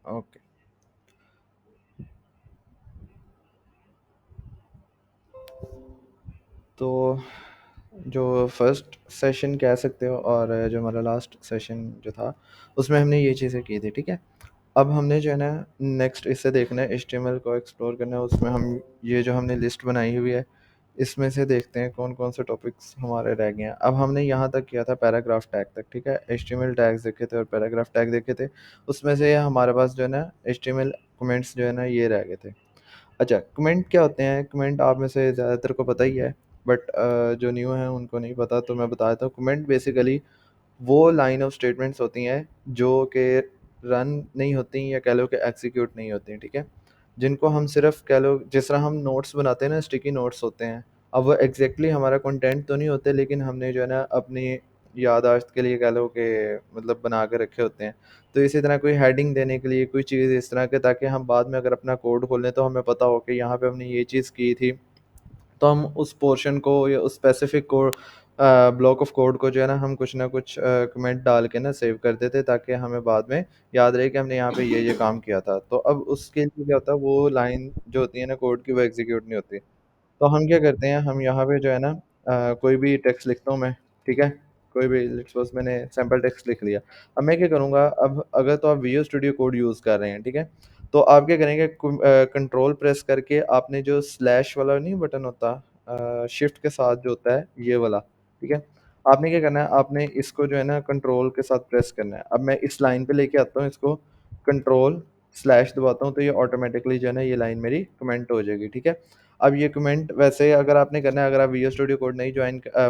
Okay. तो जो first session कह सकते हो और जो हमारा लास्ट सेशन जो था उसमें हमने ये चीज़ें की थी, ठीक है। अब हमने जो है ना नेक्स्ट इससे देखना है, एचटीएमएल को एक्सप्लोर करना है। उसमें हम ये जो हमने लिस्ट बनाई हुई है इसमें से देखते हैं कौन कौन से टॉपिक्स हमारे रह गए हैं। अब हमने यहाँ तक किया था पैराग्राफ टैग तक, ठीक है। एचटीएमएल टैग्स देखे थे और पैराग्राफ टैग देखे थे। उसमें से हमारे पास जो है ना एचटीएमएल कमेंट्स जो है ना ये रह गए थे। अच्छा, कमेंट क्या होते हैं? कमेंट आप में से ज़्यादातर को पता ही है, बट जो न्यू हैं उनको नहीं पता, तो मैं बता देता हूँ। कमेंट बेसिकली वो लाइन ऑफ स्टेटमेंट्स होती हैं जो कि रन नहीं होती या कह लो कि एग्जीक्यूट नहीं होती, ठीक है। जिनको हम सिर्फ कह लो जिस तरह हम नोट्स बनाते हैं ना, स्टिकी नोट्स होते हैं। अब वो एग्जैक्टली हमारा कंटेंट तो नहीं होते, लेकिन हमने जो है ना अपनी याददाश्त के लिए कह लो कि मतलब बना के रखे होते हैं। तो इसी तरह कोई हेडिंग देने के लिए कोई चीज़ इस तरह के, ताकि हम बाद में अगर अपना कोड खोलें तो हमें पता हो कि यहाँ पे हमने ये चीज़ की थी। तो हम उस पोर्शन को या उस स्पेसिफिक को ब्लॉक ऑफ कोड को जो है ना कुछ कमेंट डाल के ना सेव कर देते, ताकि हमें बाद में याद रहे कि हमने यहाँ पे ये काम किया था। तो अब उसके लिए क्या होता है, वो लाइन जो होती है ना कोड की, वो एग्जीक्यूट नहीं होती। तो हम क्या करते हैं, हम यहाँ पे जो है ना कोई भी टेक्स्ट लिखता हूँ मैं, ठीक है। कोई भी लेट्स सपोज मैंने सैंपल टेक्स्ट लिख लिया। अब मैं क्या करूँगा, अब अगर तो आप विजुअल स्टूडियो कोड यूज़ कर रहे हैं, ठीक है। तो आप क्या करेंगे, कंट्रोल प्रेस करके आपने जो स्लैश वाला नहीं बटन होता, शिफ्ट के साथ जो होता है ये वाला, ठीक है। आपने क्या करना है, आपने इसको जो है ना कंट्रोल के साथ प्रेस करना है। अब मैं इस लाइन पे लेके आता हूँ इसको, कंट्रोल स्लैश दबाता हूँ, तो ये ऑटोमेटिकली जो है ना ये लाइन मेरी कमेंट हो जाएगी, ठीक है। अब ये कमेंट वैसे अगर आपने करना है, अगर आप विजुअल स्टूडियो कोड नहीं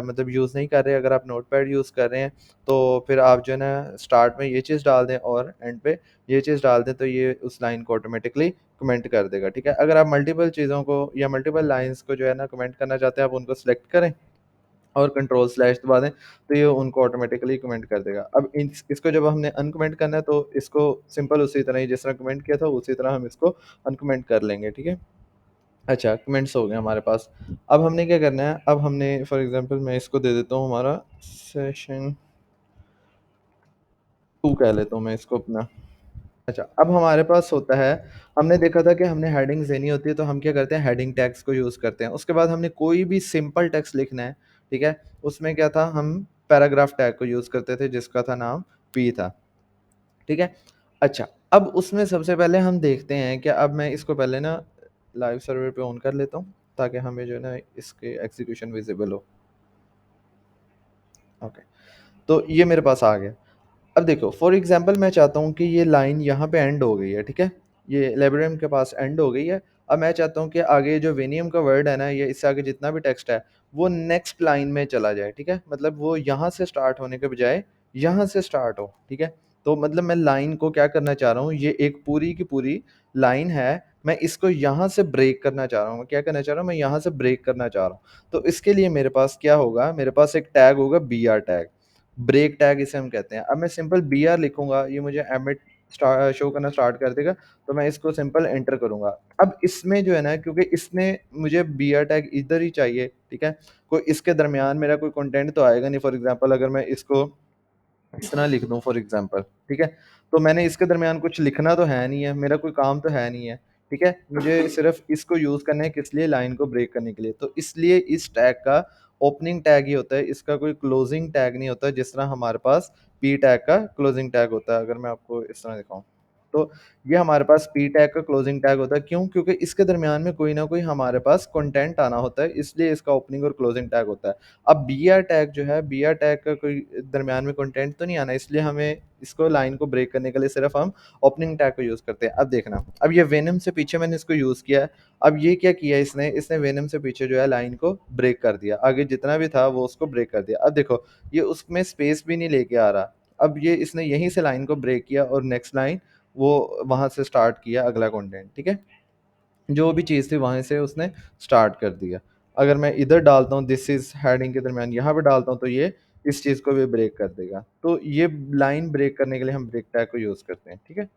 मतलब यूज़ नहीं कर रहे, अगर आप नोटपैड यूज़ कर रहे हैं, तो फिर आप जो है ना स्टार्ट में ये चीज़ डाल दें और एंड पे ये चीज़ डाल दें, तो ये उस लाइन को ऑटोमेटिकली कमेंट कर देगा, ठीक है। अगर आप मल्टीपल चीज़ों को या मल्टीपल लाइन्स को जो है ना कमेंट करना चाहते हैं, आप उनको सेलेक्ट करें और कंट्रोल स्लैश दबा दें, तो ये उनको ऑटोमेटिकली कमेंट कर देगा। अब इसको जब हमने अनकमेंट करना है, तो इसको सिंपल उसी तरह ही जिस तरह कमेंट किया था उसी तरह हम इसको अनकमेंट कर लेंगे, ठीक है। अच्छा, कमेंट्स हो गए हमारे पास। अब हमने क्या करना है, अब हमने फॉर एग्ज़ाम्पल मैं इसको दे देता हूँ हमारा सेशन 2 कह लेता हूँ मैं इसको अपना। अच्छा, अब हमारे पास होता है, हमने देखा था कि हमने हेडिंग्स देनी होती है, तो हम क्या करते हैं, हेडिंग टैग्स को यूज़ करते हैं। उसके बाद हमने कोई भी सिंपल टेक्स्ट लिखना है, ठीक है? उसमें क्या था, हम पैराग्राफ टैग को यूज़ करते थे जिसका था नाम पी था, ठीक है? अच्छा, अब उसमें सबसे पहले हम देखते हैं कि अब मैं इसको पहले ना लाइव सर्वर पे ऑन कर लेता हूँ, ताकि हमें जो है ना इसके एग्ज़ीक्यूशन विज़िबल हो। ओके, तो ये मेरे पास आ गया। अब देखो फॉर एग्जांपल मैं चाहता हूँ कि ये लाइन यहाँ पे एंड हो गई है, ठीक है? ये लेबरेम के पास एंड हो गई है। अब मैं चाहता हूँ कि आगे जो वेनियम का वर्ड है ना, ये इससे आगे जितना भी टेक्स्ट है, वो नेक्स्ट लाइन में चला जाए, ठीक है? मतलब वो यहाँ से स्टार्ट होने के बजाय यहाँ से स्टार्ट हो, ठीक है? तो मतलब मैं लाइन को क्या करना चाह रहा हूँ, ये एक पूरी की पूरी लाइन है, मैं इसको यहाँ से ब्रेक करना चाह रहा हूँ। मैं क्या करना चाह रहा हूँ, मैं यहाँ से ब्रेक करना चाह रहा हूँ। तो इसके लिए मेरे पास क्या होगा, मेरे पास एक टैग होगा बीआर टैग। ब्रेक टैग इसे हम कहते हैं। अब मैं सिंपल बीआर लिखूँगा, ये मुझे एमिट शो करना स्टार्ट कर देगा, तो मैं इसको सिंपल एंटर करूँगा। अब इसमें जो है ना, क्योंकि इसने मुझे बीआर टैग इधर ही चाहिए, ठीक है? कोई इसके दरमियान मेरा कोई कंटेंट तो आएगा नहीं। फॉर एग्ज़ाम्पल अगर मैं इसको इस तरह लिख दूँ फॉर एग्ज़ाम्पल, ठीक है? तो मैंने इसके दरमियान कुछ लिखना तो है नहीं है, मेरा कोई काम तो है नहीं है, ठीक है? मुझे सिर्फ़ इसको यूज़ करना है किस लिए? लाइन को ब्रेक करने के लिए। तो इसलिए इस टैग का ओपनिंग टैग ही होता है, इसका कोई क्लोज़िंग टैग नहीं होता, जिस तरह हमारे पास पी टैग का क्लोज़िंग टैग होता है। अगर मैं आपको इस तरह दिखाऊँ, तो ये हमारे पास पी टैग का क्लोज़िंग टैग होता है। क्यों? क्योंकि इसके दरमियान में कोई ना कोई हमारे पास कंटेंट आना होता है, इसलिए इसका ओपनिंग और क्लोज़िंग टैग होता है। अब बीआर टैग जो है, बीआर टैग का कोई दरमियान में कंटेंट तो नहीं आना, इसलिए हमें इसको लाइन को ब्रेक करने के लिए सिर्फ हम ओपनिंग टैग को यूज़ करते हैं। अब देखना, अब ये वेनम से पीछे मैंने इसको यूज़ किया है। अब ये क्या किया इसने वेनम से पीछे जो है लाइन को ब्रेक कर दिया, आगे जितना भी था वो उसको ब्रेक कर दिया। अब देखो, ये उसमें स्पेस भी नहीं लेके आ रहा। अब ये इसने यहीं से लाइन को ब्रेक किया और नेक्स्ट लाइन वो वहाँ से स्टार्ट किया अगला कंटेंट, ठीक है? जो भी चीज़ थी वहीं से उसने स्टार्ट कर दिया। अगर मैं इधर डालता हूँ दिस इज़ हेडिंग के दरमियान यहाँ पे डालता हूँ, तो ये इस चीज़ को भी ब्रेक कर देगा। तो ये लाइन ब्रेक करने के लिए हम ब्रेक टैग को यूज़ करते हैं, ठीक है?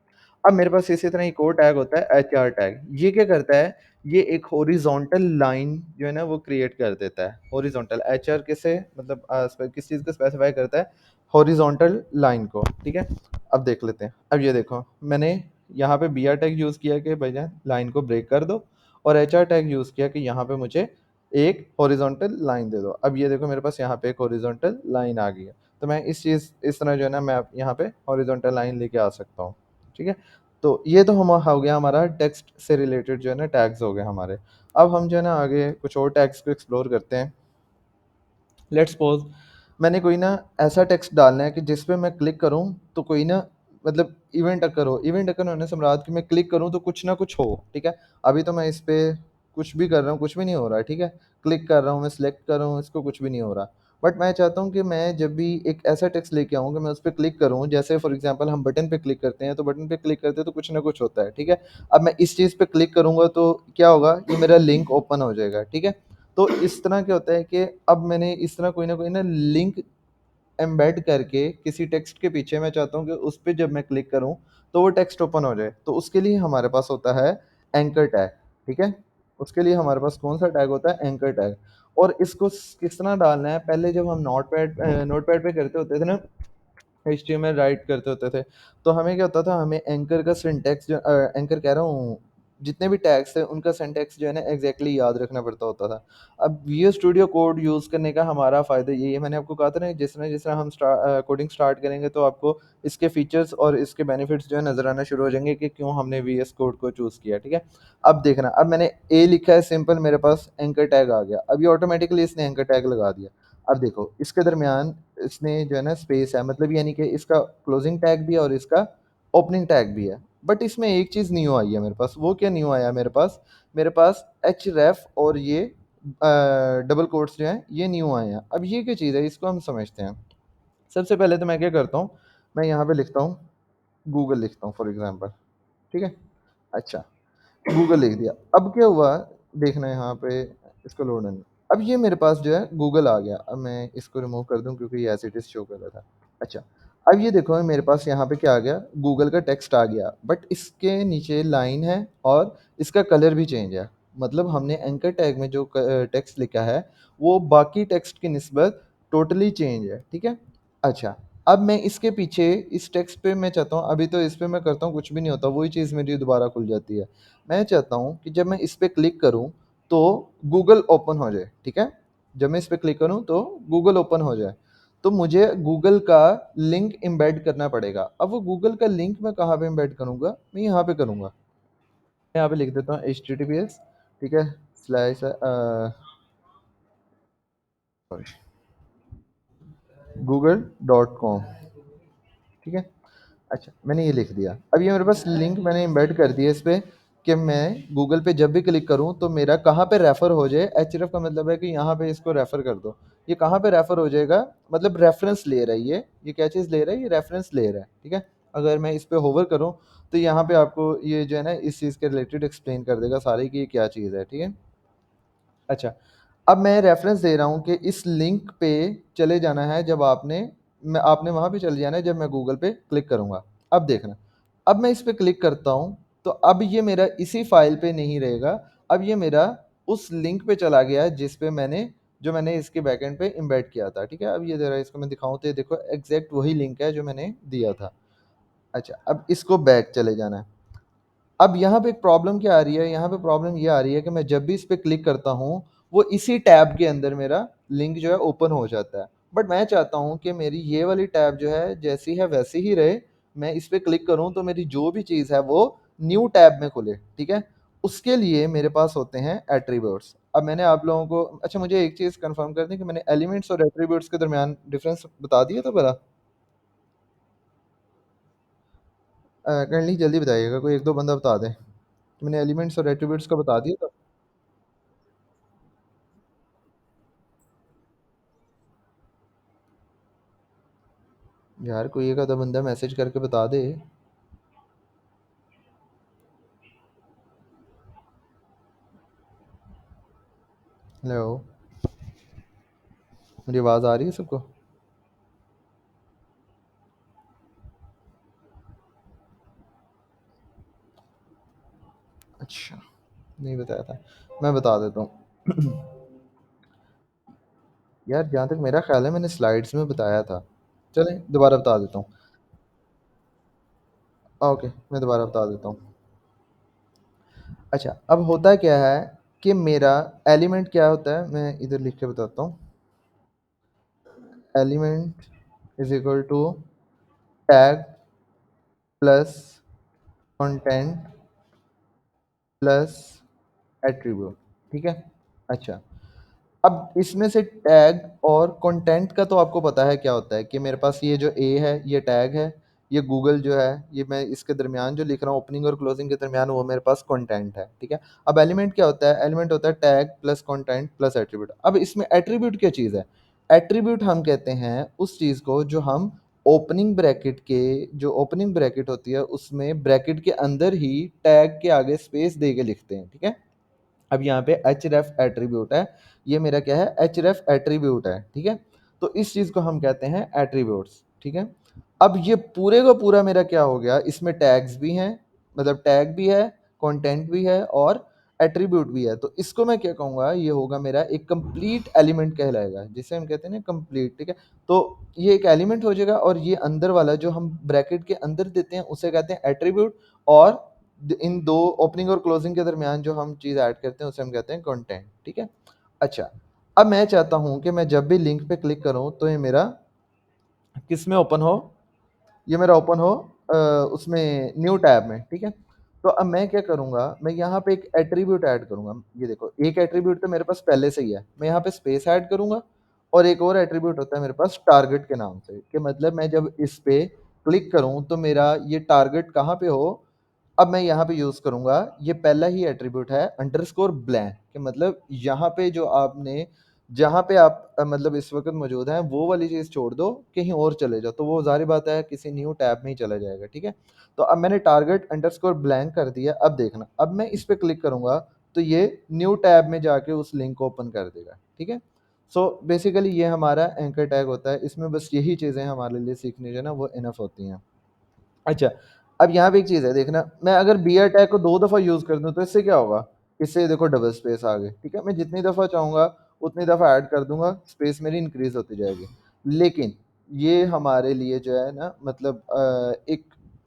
अब मेरे पास इसी तरह एक और टैग होता है एचआर टैग। ये क्या करता है, ये एक हॉरिज़ॉन्टल लाइन जो है ना वो क्रिएट कर देता है। हॉरिज़ॉन्टल एचआर किसे मतलब किस चीज़ को स्पेसिफाई करता है, हॉरिज़ॉन्टल लाइन को, ठीक है? अब देख लेते हैं। अब ये देखो, मैंने यहाँ पे बी आर टैग यूज़ किया कि भैया लाइन को ब्रेक कर दो, और एच आर टैग यूज़ किया कि यहाँ पे मुझे एक हॉरिजॉन्टल लाइन दे दो। अब ये देखो मेरे पास यहाँ पे एक हॉरिजॉन्टल लाइन आ गई है, तो मैं इस तरह जो है ना मैं यहाँ पे हॉरिजॉन्टल लाइन लेके आ सकता हूँ, ठीक है। तो ये तो हम हो गया हमारा टेक्स्ट से रिलेटेड जो है ना टैग्स हो गए हमारे। अब हम जो है ना आगे कुछ और टैग्स को एक्सप्लोर करते हैं। लेट्स सपोज मैंने कोई ना ऐसा टेक्स्ट डालना है कि जिस पे मैं क्लिक करूँ तो कोई ना मतलब इवेंट अकर होने से मुराद कि मैं क्लिक करूँ तो कुछ ना कुछ हो, ठीक है। अभी तो मैं इस पे कुछ भी कर रहा हूँ, कुछ भी नहीं हो रहा है, ठीक है। क्लिक कर रहा हूँ, मैं सिलेक्ट कर रहा हूँ इसको, कुछ भी नहीं हो रहा। बट मैं चाहता हूँ कि मैं जब भी एक ऐसा टेक्स्ट लेके आऊँ कि मैं उस पर क्लिक करूँ, जैसे फॉर एग्जांपल हम बटन पे क्लिक करते हैं तो बटन पे क्लिक करते हैं तो कुछ ना कुछ होता है, ठीक है। अब मैं इस चीज़ पे क्लिक करूँगा तो क्या होगा, ये मेरा लिंक ओपन हो जाएगा, ठीक है। तो इस तरह क्या होता है कि अब मैंने इस तरह कोई ना लिंक एम्बेड करके किसी टेक्स्ट के पीछे मैं चाहता हूँ कि उस पे जब मैं क्लिक करूँ तो वो टेक्स्ट ओपन हो जाए, तो उसके लिए हमारे पास होता है एंकर टैग, ठीक है। उसके लिए हमारे पास कौन सा टैग होता है, एंकर टैग। और इसको किस तरह डालना है, पहले जब हम नोटपैड पे करते होते थे ना, एचटीएमएल राइट करते होते थे, तो हमें क्या होता था, हमें एंकर का सिंटैक्स जो एंकर कह रहा हूँ, जितने भी टैग्स थे उनका सिंटैक्स जो है ना एग्जैक्टली याद रखना पड़ता होता था। अब विजुअल स्टूडियो कोड यूज़ करने का हमारा फ़ायदा यही है, मैंने आपको कहा था ना, जिस तरह हम कोडिंग स्टार्ट करेंगे तो आपको इसके फीचर्स और इसके बेनिफिट्स जो है नज़र आना शुरू हो जाएंगे कि क्यों हमने वी एस कोड को चूज़ किया, ठीक है। अब देखना, अब मैंने ए लिखा है सिंपल, मेरे पास एंकर टैग आ गया, अब ये ऑटोमेटिकली इसने एंकर टैग लगा दिया। अब देखो इसके दरमियान इसने जो है ना स्पेस है, मतलब यानी कि इसका क्लोजिंग टैग भी है और इसका ओपनिंग टैग भी है। बट इसमें एक चीज़ न्यू आई है मेरे पास, वो क्या न्यू आया मेरे पास एच रेफ और ये डबल कोट्स जो हैं ये न्यू आए हैं। अब ये क्या चीज़ है, इसको हम समझते हैं। सबसे पहले तो मैं क्या करता हूँ, मैं यहाँ पे लिखता हूँ गूगल, लिखता हूँ फॉर एग्जाम्पल, ठीक है। अच्छा, गूगल लिख दिया। अब क्या हुआ, देखना यहाँ पे, इसको लोड नहीं। अब ये मेरे पास जो है गूगल आ गया। अब मैं इसको रिमूव कर दूं क्योंकि ये एज इट इज शो कर रहा था। अच्छा, अब ये देखो मेरे पास यहाँ पे क्या आ गया, गूगल का टेक्स्ट आ गया, बट इसके नीचे लाइन है और इसका कलर भी चेंज है। मतलब हमने एंकर टैग में जो टेक्स्ट लिखा है वो बाकी टेक्स्ट की निस्बत टोटली चेंज है, ठीक है। अच्छा, अब मैं इसके पीछे इस टेक्स्ट पे मैं चाहता हूँ, अभी तो इस पे मैं करता हूँ कुछ भी नहीं होता, वही चीज़ मेरी दोबारा खुल जाती है। मैं चाहता हूँ कि जब मैं इस पे क्लिक करूँ तो गूगल ओपन हो जाए, ठीक है। जब मैं इस पे क्लिक करूँ तो गूगल ओपन हो जाए, तो मुझे गूगल का लिंक एम्बेड करना पड़ेगा। अब वो गूगल का लिंक मैं कहाँ पे एम्बेड करूँगा, मैं यहाँ पे करूँगा। मैं यहाँ पे लिख देता हूँ HTTPS, ठीक है, स्लैश google.com, ठीक है। अच्छा, मैंने ये लिख दिया। अब ये मेरे पास लिंक मैंने एम्बेड कर दिया इस पे कि मैं गूगल पे जब भी क्लिक करूँ तो मेरा कहाँ पे रेफ़र हो जाए। एचरेफ का मतलब है कि यहाँ पे इसको रेफ़र कर दो। ये कहाँ पे रेफ़र हो जाएगा, मतलब रेफ़रेंस ले रहा है ये क्या चीज़ ले रहा है, ये रेफ़रेंस ले रहा है, ठीक है। अगर मैं इस पे होवर करूँ तो यहाँ पे आपको ये जो है ना इस चीज़ के रिलेटेड एक्सप्लेन कर देगा सारी कि ये क्या चीज़ है, ठीक है। अच्छा, अब मैं रेफ़रेंस दे रहा हूँ कि इस लिंक पे चले जाना है, जब आपने वहाँ पे चले जाना है जब मैं गूगल पे क्लिक करूँगा। अब देखना, अब मैं इस पे क्लिक करता हूँ, तो अब ये मेरा इसी फ़ाइल पे नहीं रहेगा, अब ये मेरा उस लिंक पे चला गया है जिस पे मैंने इसके बैकएंड पे एम्बेड किया था, ठीक है। अब ये ज़रा इसको मैं दिखाऊँ तो ये देखो एग्ज़ैक्ट वही लिंक है जो मैंने दिया था। अच्छा, अब इसको बैक चले जाना है। अब यहाँ पे एक प्रॉब्लम क्या आ रही है, यहाँ पे प्रॉब्लम ये आ रही है कि मैं जब भी इस पे क्लिक करता हूँ, वो इसी टैब के अंदर मेरा लिंक जो है ओपन हो जाता है। बट मैं चाहता हूँ कि मेरी ये वाली टैब जो है जैसी है वैसी ही रहे। मैं इस पे क्लिक करूँ तो मेरी जो भी चीज़ है वो न्यू टैब में खुले, ठीक है। उसके लिए मेरे पास होते हैं एट्रीब्यूट्स। अब मैंने आप लोगों को, अच्छा मुझे एक चीज़ कंफर्म कर दें कि मैंने एलिमेंट्स और एट्रीब्यूट्स के दरमियान डिफरेंस बता दिया था भला? काइंडली जल्दी बताइएगा, कोई एक दो बंदा बता दें। मैंने एलिमेंट्स और एट्रीब्यूट्स का बता दिया था। यार कोई एक आधा बंदा मैसेज करके बता दे। हेलो, मेरी आवाज़ आ रही है सबको? अच्छा, नहीं बताया था, मैं बता देता हूँ। यार जहाँ तक मेरा ख्याल है मैंने स्लाइड्स में बताया था। चलें दोबारा बता देता हूँ। ओके, मैं दोबारा बता देता हूँ। अच्छा, अब होता क्या है कि मेरा एलिमेंट क्या होता है, मैं इधर लिख के बताता हूँ। Element is equal to tag plus content plus attribute, ठीक है। अच्छा, अब इसमें से टैग और कंटेंट का तो आपको पता है क्या होता है कि मेरे पास ये जो ए है ये टैग है, ये गूगल जो है ये मैं इसके दरमियान जो लिख रहा हूँ ओपनिंग और क्लोजिंग के दरमियान वो मेरे पास कंटेंट है, ठीक है। अब एलिमेंट क्या होता है, एलिमेंट होता है tag plus content plus attribute. अब इसमें एट्रीब्यूट क्या चीज़ है, एट्रीब्यूट हम कहते हैं उस चीज़ को जो हम ओपनिंग ब्रैकेट के, जो ओपनिंग ब्रैकेट होती है उसमें ब्रैकेट के अंदर ही टैग के आगे स्पेस दे के लिखते हैं, ठीक है। अब यहाँ पे href एट्रीब्यूट है, ये मेरा क्या है, href एट्रीब्यूट है, ठीक है। तो इस चीज को हम कहते हैं एट्रीब्यूट्स, ठीक है। अब ये पूरे का पूरा मेरा क्या हो गया, इसमें टैग्स भी हैं, मतलब टैग भी है, कंटेंट भी है और एट्रीब्यूट भी है। तो इसको मैं क्या कहूँगा, ये होगा मेरा एक कंप्लीट एलिमेंट कहलाएगा, जिसे हम कहते हैं ना कंप्लीट, ठीक है। तो ये एक एलिमेंट हो जाएगा और ये अंदर वाला जो हम ब्रैकेट के अंदर देते हैं उसे कहते हैं एट्रीब्यूट, और इन दो ओपनिंग और क्लोजिंग के दरमियान जो हम चीज़ ऐड करते हैं उसे हम कहते हैं कंटेंट, ठीक है। अच्छा, अब मैं चाहता हूं कि मैं जब भी लिंक पे क्लिक करूं तो ये मेरा किस में ओपन हो, ये मेरा ओपन हो उसमें न्यू टैब में, ठीक है। तो अब मैं क्या करूंगा, मैं यहाँ पे एक एट्रीब्यूट ऐड करूंगा। ये देखो, एक एट्रीब्यूट तो मेरे पास पहले से ही है, मैं यहाँ पे स्पेस ऐड करूंगा, और एक और एट्रीब्यूट होता है मेरे पास टारगेट के नाम से, कि मतलब मैं जब इस पे क्लिक करूं तो मेरा ये टारगेट कहाँ पे हो। अब मैं यहाँ पे यूज करूंगा, ये पहला ही एट्रीब्यूट है अंडरस्कोर ब्लैंक, कि मतलब यहाँ पे जो आपने, जहाँ पे आप मतलब इस वक्त मौजूद हैं वो वाली चीज़ छोड़ दो, कहीं और चले जाओ, तो वो जारी बात है किसी न्यू टैब में ही चला जाएगा, ठीक है। तो अब मैंने टारगेट अंडरस्कोर ब्लैंक कर दिया। अब देखना, अब मैं इस पे क्लिक करूंगा तो ये न्यू टैब में जाके उस लिंक को ओपन कर देगा, ठीक है। सो बेसिकली ये हमारा एंकर टैग होता है, इसमें बस यही चीज़ें हमारे लिए सीखने जो है ना वो इनफ होती हैं। अच्छा, अब यहाँ पे एक चीज़ है देखना, मैं अगर बी आर टैग को 2 दफ़ा यूज़ कर दूँ तो इससे क्या होगा, इससे देखो डबल स्पेस आ गई, ठीक है। मैं जितनी दफ़ा चाहूँगा उतनी दफ़ा ऐड कर दूँगा, स्पेस मेरी इंक्रीज़ होती जाएगी। लेकिन ये हमारे लिए जो है ना मतलब एक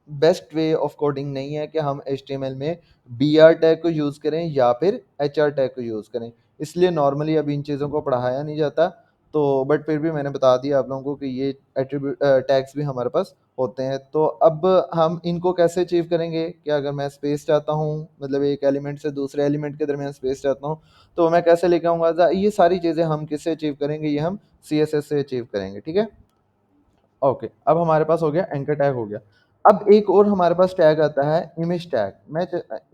बेस्ट वे ऑफ कोडिंग नहीं है कि हम एचटीएमएल में बी आर टैग को यूज़ करें या फिर एच आर टैग को यूज़ करें, इसलिए नॉर्मली अब इन चीज़ों को पढ़ाया नहीं जाता। तो बट फिर भी मैंने बता दिया आप लोगों को कि ये एट्रीब्यूट टैग्स भी हमारे पास होते हैं। तो अब हम इनको कैसे अचीव करेंगे कि अगर मैं स्पेस चाहता हूँ, मतलब एक एलिमेंट से दूसरे एलिमेंट के दरमियान स्पेस चाहता हूँ, तो मैं कैसे लेके आऊँगा, ये सारी चीज़ें हम किससे अचीव करेंगे, ये हम CSS से अचीव करेंगे, ठीक है। ओके, अब हमारे पास हो गया एंकर टैग हो गया। अब एक और हमारे पास टैग आता है इमेज टैग। मैं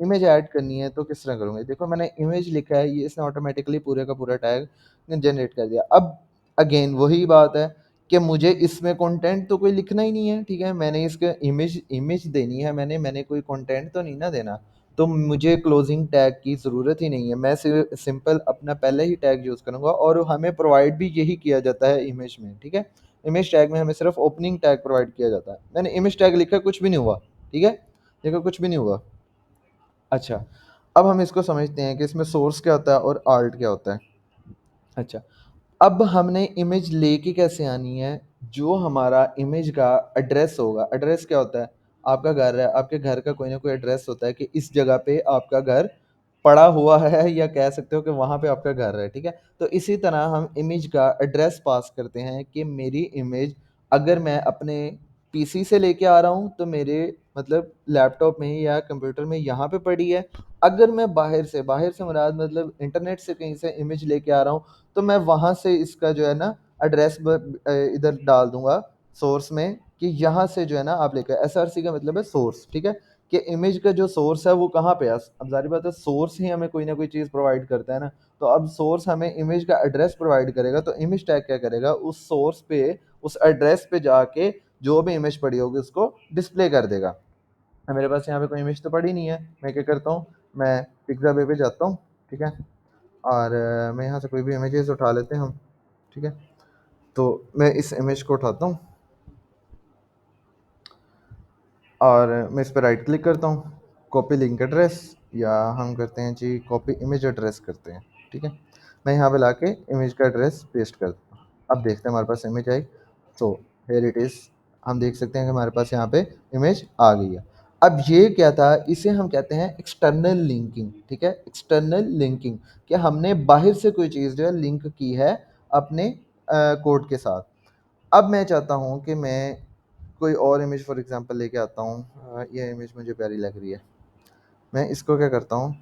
इमेज ऐड करनी है तो किस तरह करूँगा, देखो मैंने इमेज लिखा है, ये इसने ऑटोमेटिकली पूरे का पूरा टैग जनरेट कर दिया। अब अगेन वही बात है कि मुझे इसमें कंटेंट तो कोई लिखना ही नहीं है, ठीक है। मैंने इसके इमेज इमेज देनी है, मैंने कोई कंटेंट तो नहीं ना देना, तो मुझे क्लोजिंग टैग की ज़रूरत ही नहीं है। मैं सिंपल अपना पहले ही टैग यूज़ करूँगा, और हमें प्रोवाइड भी यही किया जाता है इमेज में, ठीक है। इमेज टैग में हमें सिर्फ ओपनिंग टैग प्रोवाइड किया जाता है। मैंने इमेज टैग लिखा, कुछ भी नहीं हुआ, ठीक है, देखो कुछ भी नहीं हुआ। अच्छा, अब हम इसको समझते हैं कि इसमें सोर्स क्या होता है और आर्ट क्या होता है। अच्छा, अब हमने इमेज लेके कैसे आनी है, जो हमारा इमेज का एड्रेस होगा। एड्रेस क्या होता है, आपका घर है, आपके घर का कोई ना कोई एड्रेस होता है कि इस जगह पे आपका घर पड़ा हुआ है, या कह सकते हो कि वहाँ पे आपका घर है, ठीक है। तो इसी तरह हम इमेज का एड्रेस पास करते हैं कि मेरी इमेज अगर मैं अपने पीसी से लेके आ रहा हूँ तो मेरे मतलब लैपटॉप में या कंप्यूटर में यहाँ पे पड़ी है। अगर मैं बाहर से मुराद मतलब इंटरनेट से कहीं से इमेज लेके आ रहा हूँ, तो मैं वहाँ से इसका जो है ना एड्रेस इधर डाल दूंगा सोर्स में, कि यहाँ से जो है ना आप लेकर, SRC का मतलब है सोर्स, ठीक है। कि इमेज का जो सोर्स है वो कहाँ पे है। अब जारी बात है सोर्स ही हमें कोई ना कोई चीज़ प्रोवाइड करता है ना, तो अब सोर्स हमें इमेज का एड्रेस प्रोवाइड करेगा, तो इमेज टैग क्या करेगा, उस सोर्स पे उस एड्रेस पे जाके जो भी इमेज पड़ी होगी उसको डिस्प्ले कर देगा। अब मेरे पास यहाँ पे कोई इमेज तो पड़ी नहीं है, मैं क्या करता हूँ, मैं पिक्साबे पे जाता हूँ, ठीक है। और मैं यहाँ से कोई भी इमेजेस उठा लेते हैं हम, ठीक है। तो मैं इस इमेज को उठाता हूँ और मैं इस पर राइट क्लिक करता हूँ, कॉपी लिंक एड्रेस, या हम करते हैं जी कॉपी इमेज एड्रेस करते हैं, ठीक है। मैं यहाँ पे लाके इमेज का एड्रेस पेस्ट करता हूँ। अब देखते हैं हमारे पास इमेज आई, तो हेयर इट इज़, हम देख सकते हैं कि हमारे पास यहाँ पे इमेज आ गई है। अब ये क्या था, इसे हम कहते हैं एक्सटर्नल लिंकिंग, ठीक है, एक्सटर्नल लिंकिंग, कि हमने बाहर से कोई चीज़ जो है लिंक की है अपने कोड के साथ। अब मैं चाहता हूँ कि मैं कोई और इमेज फॉर एग्जांपल लेके आता हूँ, ये इमेज मुझे प्यारी लग रही है, मैं इसको क्या करता हूँ,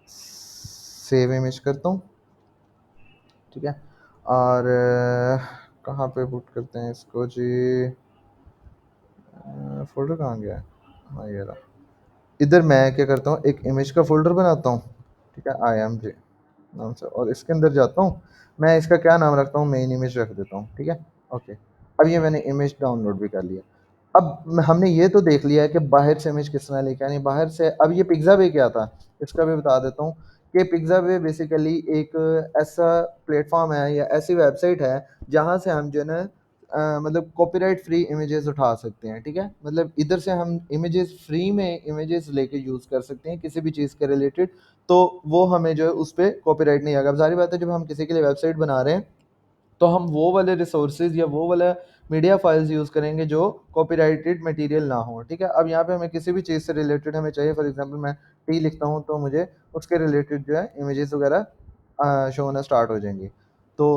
सेव इमेज करता हूँ, ठीक है, और कहाँ पे पुट करते हैं इसको जी, फोल्डर कहाँ गया है, हाँ ये रहा। इधर मैं क्या करता हूँ, एक इमेज का फोल्डर बनाता हूँ, ठीक है, आई एम जे नाम से, और इसके अंदर जाता हूँ, मैं इसका क्या नाम रखता हूँ, मेन इमेज रख देता हूँ, ठीक है, ओके। अब ये मैंने इमेज डाउनलोड भी कर लिया। अब हमने ये तो देख लिया है कि बाहर से इमेज किस तरह लेके आनी, बाहर से। अब ये पिक्साबे क्या था, इसका भी बता देता हूँ कि पिक्साबे बेसिकली एक ऐसा प्लेटफॉर्म है या ऐसी वेबसाइट है जहाँ से हम जो है ना मतलब कॉपीराइट फ्री इमेजेस उठा सकते हैं, ठीक है, मतलब इधर से हम इमेजेस फ्री में इमेजेस लेके यूज़ कर सकते हैं किसी भी चीज़ के रिलेटेड, तो वो हमें जो है उस पर कॉपीराइट नहीं आएगा। अब जाहिर बात है, जब हम किसी के लिए वेबसाइट बना रहे हैं तो हम वो वाले रिसोर्सेज या वो वाला मीडिया फाइल्स यूज़ करेंगे जो कॉपीराइटेड मटेरियल ना हो, ठीक है। अब यहाँ पे हमें किसी भी चीज़ से रिलेटेड हमें चाहिए, फॉर एग्जांपल मैं टी लिखता हूँ तो मुझे उसके रिलेटेड जो है इमेजेस वगैरह शो होना स्टार्ट हो जाएंगी। तो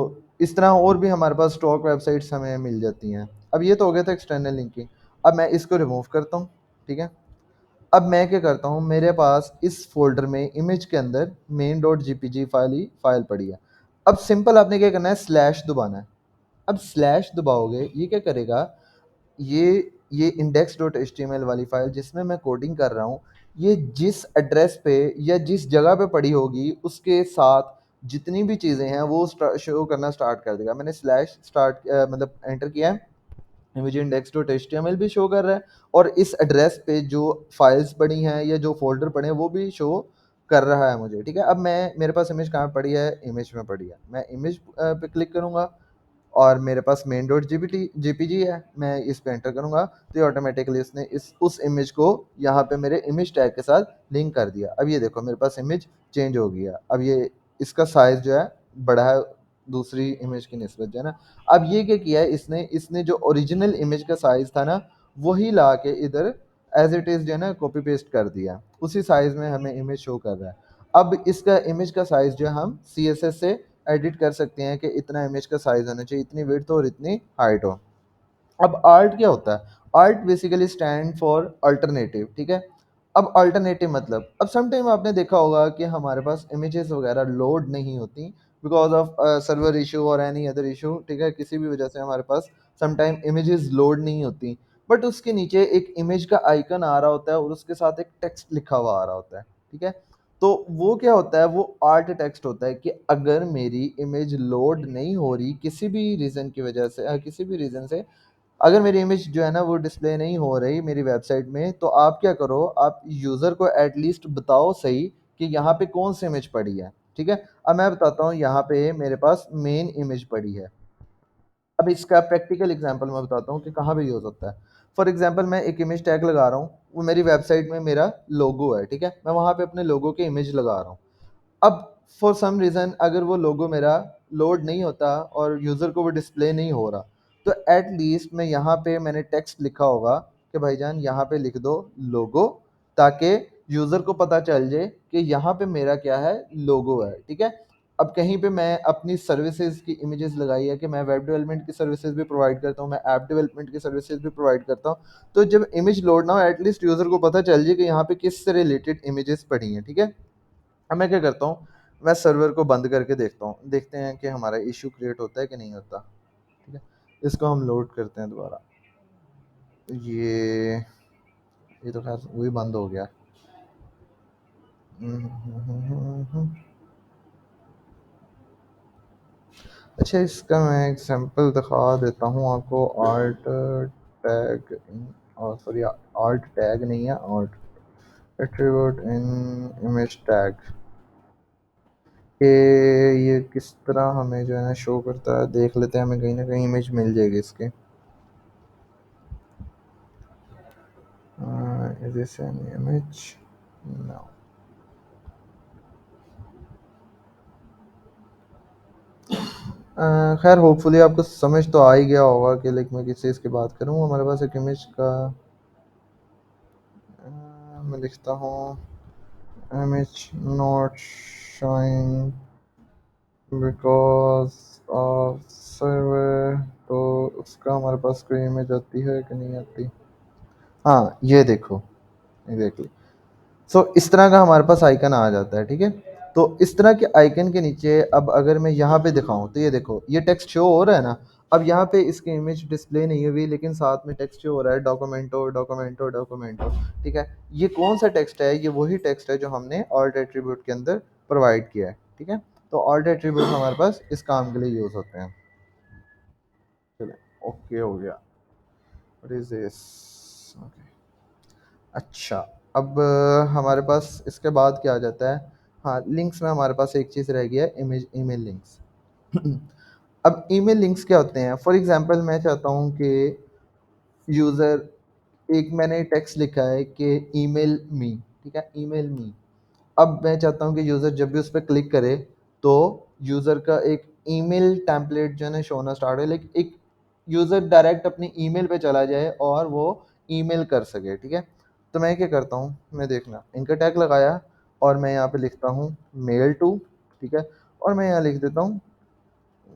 इस तरह और भी हमारे पास स्टॉक वेबसाइट्स हमें मिल जाती हैं। अब ये तो हो गया था एक्सटर्नल लिंकिंग। अब मैं इसको रिमूव करता हूँ, ठीक है। अब मैं क्या करता हूँ, मेरे पास इस फ़ोल्डर में इमेज के अंदर main.jpg फाइल पड़ी है। अब सिंपल आपने क्या करना है, स्लैश दबाना है। अब स्लैश दबाओगे, ये क्या करेगा, ये index.html वाली फाइल जिसमें मैं कोडिंग कर रहा हूँ, ये जिस एड्रेस पे या जिस जगह पे पड़ी होगी उसके साथ जितनी भी चीज़ें हैं वो शो करना स्टार्ट कर देगा। मैंने स्लैश स्टार्ट मतलब एंटर किया है, मुझे index.html भी शो कर रहा है, और इस एड्रेस पे जो फाइल्स पड़ी हैं या जो फोल्डर पड़े हैं वो भी शो कर रहा है मुझे, ठीक है। अब मैं, मेरे पास इमेज कहाँ पड़ी है, इमेज में पड़ी है, मैं इमेज पे क्लिक करूँगा और मेरे पास main.jpg है, मैं इस पे एंटर करूँगा तो ये ऑटोमेटिकली इसने इस उस इमेज को यहाँ पे मेरे इमेज टैग के साथ लिंक कर दिया। अब ये देखो मेरे पास इमेज चेंज हो गया, अब ये इसका साइज जो है बड़ा है दूसरी इमेज की निस्बत जो है ना। अब ये क्या किया है इसने, इसने जो ओरिजिनल इमेज का साइज था ना वही ला के इधर एज इट इज जो है ना कॉपी पेस्ट कर दिया, उसी साइज में हमें इमेज शो कर रहा है। अब इसका इमेज का साइज जो है हम CSS से एडिट कर सकते हैं कि इतना इमेज का साइज होना चाहिए, इतनी विड्थ हो और इतनी हाइट हो। अब आर्ट क्या होता है, art basically stand for alternative, ठीक है। अब अल्टरनेटिव मतलब, अब समटाइम आपने देखा होगा कि हमारे पास इमेजेस वगैरह लोड नहीं होती बिकॉज ऑफ सर्वर इशू और एनी अदर इशू, ठीक है, किसी भी वजह से हमारे पास समटाइम इमेजेस लोड नहीं होती, बट उसके नीचे एक इमेज का आइकन आ रहा होता है और उसके साथ एक टेक्स्ट लिखा हुआ आ रहा होता है, ठीक है। तो वो क्या होता है, वो आर्ट टेक्स्ट होता है कि अगर मेरी इमेज लोड नहीं हो रही किसी भी रीज़न की वजह से, किसी भी रीज़न से अगर मेरी इमेज जो है ना वो डिस्प्ले नहीं हो रही मेरी वेबसाइट में, तो आप क्या करो, आप यूज़र को एटलीस्ट बताओ सही कि यहाँ पे कौन सी इमेज पड़ी है, ठीक है। अब मैं बताता हूँ, यहाँ पे मेरे पास मेन इमेज पड़ी है। अब इसका प्रैक्टिकल एग्जांपल मैं बताता हूँ कि कहाँ पे यूज़ होता है। फॉर एग्जांपल मैं एक इमेज टैग लगा रहा हूँ, वो मेरी वेबसाइट में मेरा लोगो है, ठीक है, मैं वहाँ पे अपने लोगो के इमेज लगा रहा हूँ। अब फॉर सम रीज़न अगर वो लोगो मेरा लोड नहीं होता और यूज़र को वो डिस्प्ले नहीं हो रहा, तो एट लीस्ट मैं यहाँ पे मैंने टेक्स्ट लिखा होगा कि भाईजान यहाँ पे लिख दो लोगो, ताकि यूज़र को पता चल जाए कि यहाँ पे मेरा क्या है, लोगो है, ठीक है। अब कहीं पे मैं अपनी सर्विसेज की इमेजेस लगाई है कि मैं वेब डेवलपमेंट की सर्विसेज भी प्रोवाइड करता हूँ, मैं ऐप डेवलपमेंट की सर्विसेज भी प्रोवाइड करता हूँ, तो जब इमेज लोड ना हो एटलीस्ट यूज़र को पता चल जाए कि यहाँ पे किस से रिलेटेड इमेजेस पड़ी हैं, ठीक है। अब मैं क्या करता हूँ, मैं सर्वर को बंद करके देखता हूँ, देखते हैं कि हमारा इशू क्रिएट होता है कि नहीं होता, ठीक है। इसको हम लोड करते हैं दोबारा, ये ये तो खैर वही बंद हो गया। अच्छा, इसका मैं एग्जांपल दिखा देता हूँ आपको, आर्ट टैग और सॉरी आर्ट टैग नहीं है, आर्ट एट्रीब्यूट इन इमेज टैग, कि ये किस तरह हमें जो है ना शो करता है, देख लेते हैं, हमें कहीं ना कहीं इमेज मिल जाएगी इसके। is this an image? No. खैर होपफुली आपको समझ तो आ ही गया होगा कि लाइक मैं किस चीज़ की बात करूँ। हमारे पास एक इमेज का मैं लिखता हूँ image not showing because of server, तो उसका हमारे पास कोई इमेज आती है कि नहीं आती? हाँ, ये देखो, ये देख लो। सो इस तरह का हमारे पास आइकन आ जाता है, ठीक है। तो इस तरह के आइकन के नीचे अब अगर मैं यहाँ पे दिखाऊं तो ये देखो, ये टेक्स्ट शो हो रहा है ना। अब यहाँ पे इसकी इमेज डिस्प्ले नहीं हुई, लेकिन साथ में टेक्स्ट शो हो रहा है, डॉक्यूमेंटो डॉक्यूमेंटो डॉक्यूमेंटो, ठीक है। ये कौन सा टेक्स्ट है? ये वही टेक्स्ट है जो हमने ऑल्ट एट्रीब्यूट के अंदर प्रोवाइड किया है, ठीक है। तो ऑल्ट एट्रीब्यूट हमारे पास इस काम के लिए यूज होते हैं। चलो, ओके हो गया। What is this? अच्छा, अब हमारे पास इसके बाद क्या आ जाता है? हाँ, लिंक्स में हमारे पास एक चीज़ रह गया है, इमेज ईमेल लिंक्स। अब ईमेल लिंक्स क्या होते हैं? फॉर एग्जांपल मैं चाहता हूँ कि यूज़र, एक मैंने टेक्स्ट लिखा है कि ईमेल मी, ठीक है, ईमेल मी। अब मैं चाहता हूँ कि यूज़र जब भी उस पर क्लिक करे तो यूज़र का एक ईमेल टेम्पलेट जो है ना शो होना स्टार्ट हो, लाइक एक यूज़र डायरेक्ट अपनी ईमेल पे चला जाए और वो ईमेल कर सके, ठीक है। तो मैं क्या करता हूँ, मैं देखना इनका टैग लगाया और मैं यहाँ पे लिखता हूँ मेल टू, ठीक है। और मैं यहाँ लिख देता हूँ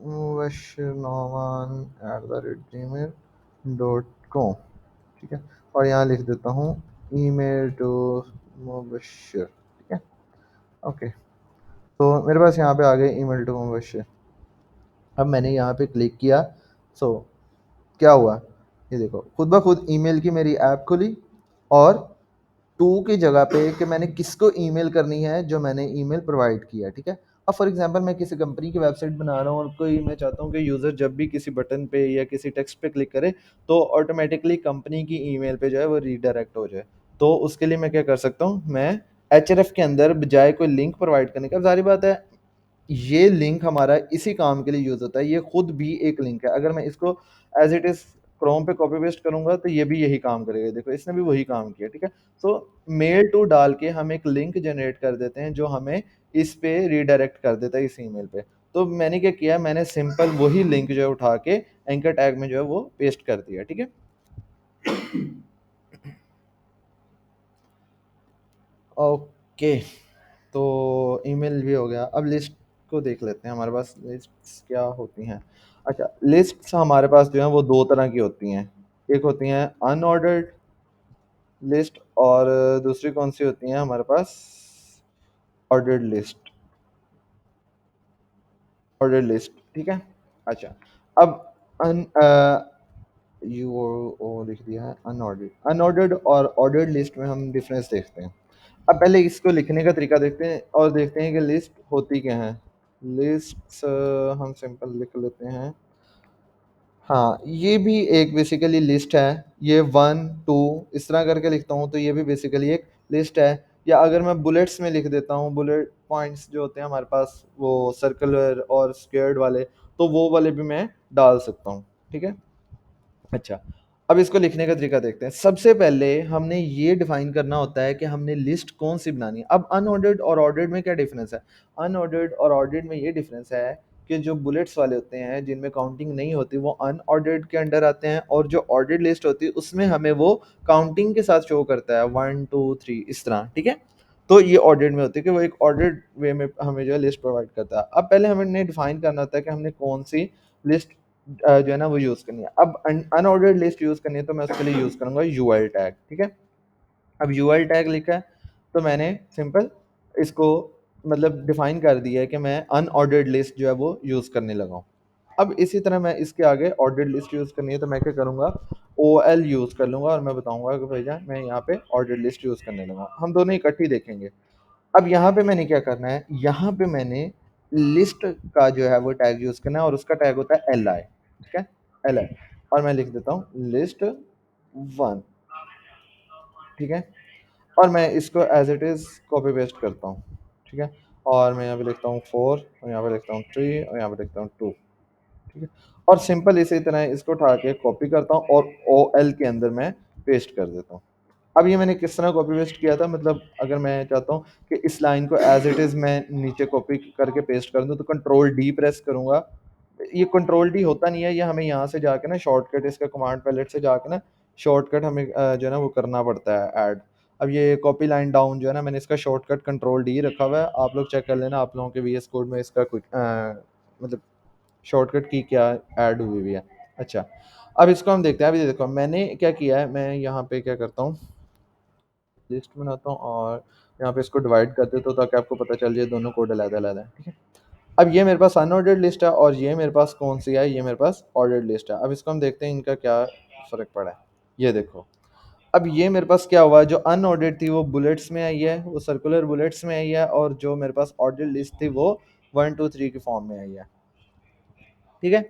washnoman@gmail.com, ठीक है। और यहाँ लिख देता हूँ ईमेल टू मुबशर, ठीक है। ओके, तो मेरे पास यहाँ पे आ गए ईमेल टू मुबशर। अब मैंने यहाँ पे क्लिक किया, सो क्या हुआ? ये देखो, खुद ब खुद ईमेल की मेरी ऐप खुली और टू की जगह पे कि मैंने किसको ईमेल करनी है, जो मैंने ईमेल प्रोवाइड किया, ठीक है। अब फॉर एग्जांपल मैं किसी कंपनी की वेबसाइट बना रहा हूँ और कोई, मैं चाहता हूँ कि यूज़र जब भी किसी बटन पे या किसी टेक्स्ट पे क्लिक करे तो ऑटोमेटिकली कंपनी की ईमेल पे जो है वो रीडायरेक्ट हो जाए। तो उसके लिए मैं क्या कर सकता हूँ, मैं एचआरएफ के अंदर बजाय कोई लिंक प्रोवाइड करने का, जारी बात है ये लिंक हमारा इसी काम के लिए यूज होता है, ये खुद भी एक लिंक है। अगर मैं इसको एज इट इज क्रोम पे कॉपी पेस्ट करूंगा तो ये भी यही काम करेगा, देखो इसने भी वही काम किया, ठीक है। सो मेल टू डाल के हम एक लिंक जनरेट कर देते हैं जो हमें इस पे रीडायरेक्ट कर देता है, इस ईमेल पे। तो मैंने क्या किया, मैंने सिंपल वही लिंक जो है उठा के एंकर टैग में जो है वो पेस्ट कर दिया, ठीक है। ओके, तो ईमेल भी हो गया। अब लिस्ट को देख लेते हैं, हमारे पास लिस्ट्स क्या होती हैं। अच्छा, लिस्ट्स हमारे पास जो है वो दो तरह की होती हैं, एक होती हैं अनऑर्डर्ड लिस्ट और दूसरी कौन सी होती हैं हमारे पास, ऑर्डर्ड लिस्ट, ऑर्डर्ड लिस्ट, ठीक है। अच्छा, अब अन यू ओ लिख दिया है अनऑर्डर्ड, अनऑर्डर्ड और ऑर्डर्ड लिस्ट में हम डिफरेंस देखते हैं। अब पहले इसको लिखने का तरीका देखते हैं और देखते हैं कि लिस्ट होती क्या है। लिस्ट हम सिंपल लिख लेते हैं। हाँ, ये भी एक बेसिकली लिस्ट है, ये वन टू इस तरह करके लिखता हूँ तो ये भी बेसिकली एक लिस्ट है। या अगर मैं बुलेट्स में लिख देता हूँ, बुलेट पॉइंट्स जो होते हैं हमारे पास वो सर्कुलर और स्क्वेयर्ड वाले, तो वो वाले भी मैं डाल सकता हूँ, ठीक है। अच्छा, अब इसको लिखने का तरीका देखते हैं। सबसे पहले हमने ये डिफाइन करना होता है कि हमने लिस्ट कौन सी बनानी है। अब अनऑर्डर्ड और ऑर्डर्ड में क्या डिफरेंस है? अनऑर्डर्ड और ऑर्डर्ड में ये डिफरेंस है कि जो बुलेट्स वाले होते हैं जिनमें काउंटिंग नहीं होती वो अनऑर्डर्ड के अंडर आते हैं, और जो ऑर्डर्ड लिस्ट होती है उसमें हमें वो काउंटिंग के साथ शो करता है, 1 2 3 इस तरह, ठीक है। तो ये ऑर्डर्ड में होती है कि वो एक ऑर्डर्ड वे में हमें जो है लिस्ट प्रोवाइड करता है। अब पहले हमें डिफाइन करना होता है कि हमने कौन सी लिस्ट जो है ना वो यूज़ करनी है। अब अनऑर्डर्ड लिस्ट यूज़ करनी है तो मैं उसके लिए यूज़ करूँगा यूएल टैग, ठीक है। अब यूएल टैग लिखा है तो मैंने सिंपल इसको मतलब डिफाइन कर दिया है कि मैं अनऑर्डर्ड लिस्ट जो है वो यूज़ करने लगा हूँ। अब इसी तरह मैं इसके आगे ऑर्डर्ड लिस्ट यूज़ करनी है तो मैं क्या करूँगा, ओ एल यूज़ कर लूँगा और मैं बताऊँगा कि भैया मैं यहाँ पे ऑर्डर्ड लिस्ट यूज़ करने लगा। हम दोनों इकट्ठी देखेंगे। अब यहाँ पे मैंने क्या करना है, यहाँ पे मैंने लिस्ट का जो है वो टैग यूज़ करना है और उसका टैग होता है एल आई, ठीक है, एल आई। और मैं लिख देता हूँ लिस्ट वन, ठीक है। और मैं इसको as it is copy paste करता हूँ, ठीक है। और मैं यहाँ पे लिखता हूँ फोर और यहाँ पे लिखता हूँ थ्री और यहाँ पे लिखता हूँ टू, ठीक है। और सिंपल इसी तरह इसको उठा के कॉपी करता हूँ और ओ एल के अंदर मैं पेस्ट कर देता हूँ। अब ये मैंने किस तरह कॉपी पेस्ट किया था, मतलब अगर मैं चाहता हूँ कि इस लाइन को एज इट इज़ मैं नीचे कॉपी करके पेस्ट कर दूँ तो कंट्रोल डी प्रेस करूँगा। ये कंट्रोल डी होता नहीं है, ये हमें यहाँ से जाके ना शॉर्टकट, इसका कमांड पैलेट से जाके ना शॉर्टकट हमें जो है ना वो करना पड़ता है ऐड। अब ये कॉपी लाइन डाउन जो है ना, मैंने इसका शॉर्टकट कंट्रोल डी रखा हुआ है, आप लोग चेक कर लेना आप लोगों के वीएस कोड में इसका कुछ मतलब शॉर्टकट की क्या ऐड हुई हुई है। अच्छा, अब इसको हम देखते हैं। अभी देखो मैंने क्या किया है, मैं यहाँ पे क्या करता हूँ, लिस्ट बनाता हूँ और यहाँ पे इसको डिवाइड कर देता हूँ ताकि आपको पता चल जाए दोनों कोड अलग-अलग है, ठीक है। अब ये मेरे पास अनऑर्डर्ड लिस्ट है और ये मेरे पास कौन सी है, ये मेरे पास ऑर्डर्ड लिस्ट है। अब इसको हम देखते हैं इनका क्या फ़र्क पड़ा है। ये देखो, अब ये मेरे पास क्या हुआ, जो अनऑर्डर्ड थी वो बुलेट्स में आई है, वो सर्कुलर बुलेट्स में आई है, और जो मेरे पास ऑर्डर्ड लिस्ट थी वो 1 2 3 की फॉर्म में आई है, ठीक है।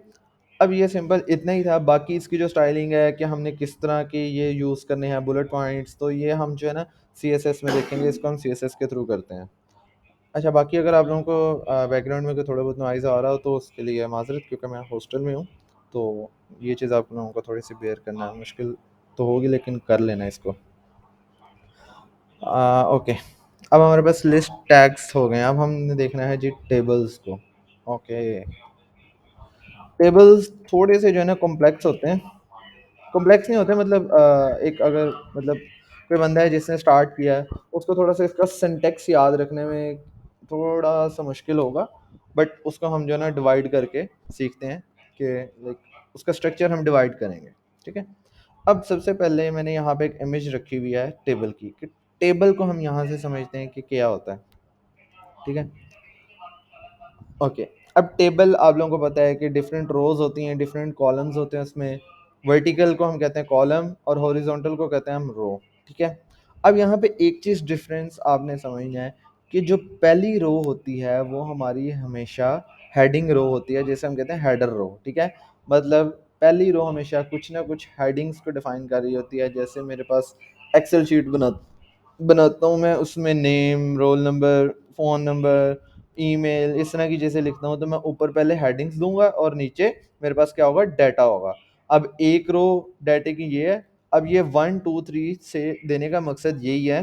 अब ये सिंपल इतना ही था। बाकी इसकी जो स्टाइलिंग है कि हमने किस तरह के ये यूज़ करने हैं बुलेट पॉइंट्स, तो ये हम जो है ना सीएसएस में देखेंगे, इसको हम सीएसएस के थ्रू करते हैं। अच्छा, बाकी अगर आप लोगों को बैकग्राउंड में कोई थोड़ा बहुत नॉइज़ आ रहा हो तो उसके लिए माज़रत, क्योंकि मैं हॉस्टल में हूँ, तो ये चीज़ आप लोगों को थोड़ी सी बेयर करना है, मुश्किल तो होगी लेकिन कर लेना इसको। ओके, अब हमारे पास लिस्ट टैग्स हो गए। अब हमने देखना है जी टेबल्स को। ओके, टेबल्स थोड़े से जो है ना कॉम्प्लेक्स होते हैं, कॉम्प्लेक्स नहीं होते, मतलब एक अगर मतलब कोई बंदा है जिसने स्टार्ट किया है, उसको थोड़ा सा इसका सिंटेक्स याद रखने में थोड़ा सा मुश्किल होगा, बट उसको हम जो है ना डिवाइड करके सीखते हैं कि लाइक उसका स्ट्रक्चर हम डिवाइड करेंगे, ठीक है। अब सबसे पहले मैंने यहाँ पे एक इमेज रखी हुई है टेबल की, कि टेबल को हम यहाँ से समझते हैं कि क्या होता है, ठीक है। ओके, अब टेबल आप लोगों को पता है कि डिफरेंट रोज होती हैं, डिफरेंट कॉलम्स होते हैं उसमें। वर्टिकल को हम कहते हैं कॉलम और हॉरिजॉन्टल को कहते हैं हम रो, ठीक है। अब यहाँ पे एक चीज़ डिफरेंस आपने समझना है कि जो पहली रो होती है वो हमारी हमेशा हेडिंग रो होती है, जैसे हम कहते हैं हेडर रो, ठीक है। मतलब पहली रो हमेशा कुछ ना कुछ हेडिंग्स को डिफाइन कर रही होती है। जैसे मेरे पास एक्सेल शीट बनाता हूँ मैं, उसमें name, roll number, phone number, email, इस तरह की चीज़ें लिखता हूँ, तो मैं ऊपर पहले हेडिंग्स दूंगा और नीचे मेरे पास क्या होगा, डाटा होगा। अब एक रो डाटे की ये है। अब ये 1 2 3 से देने का मकसद यही है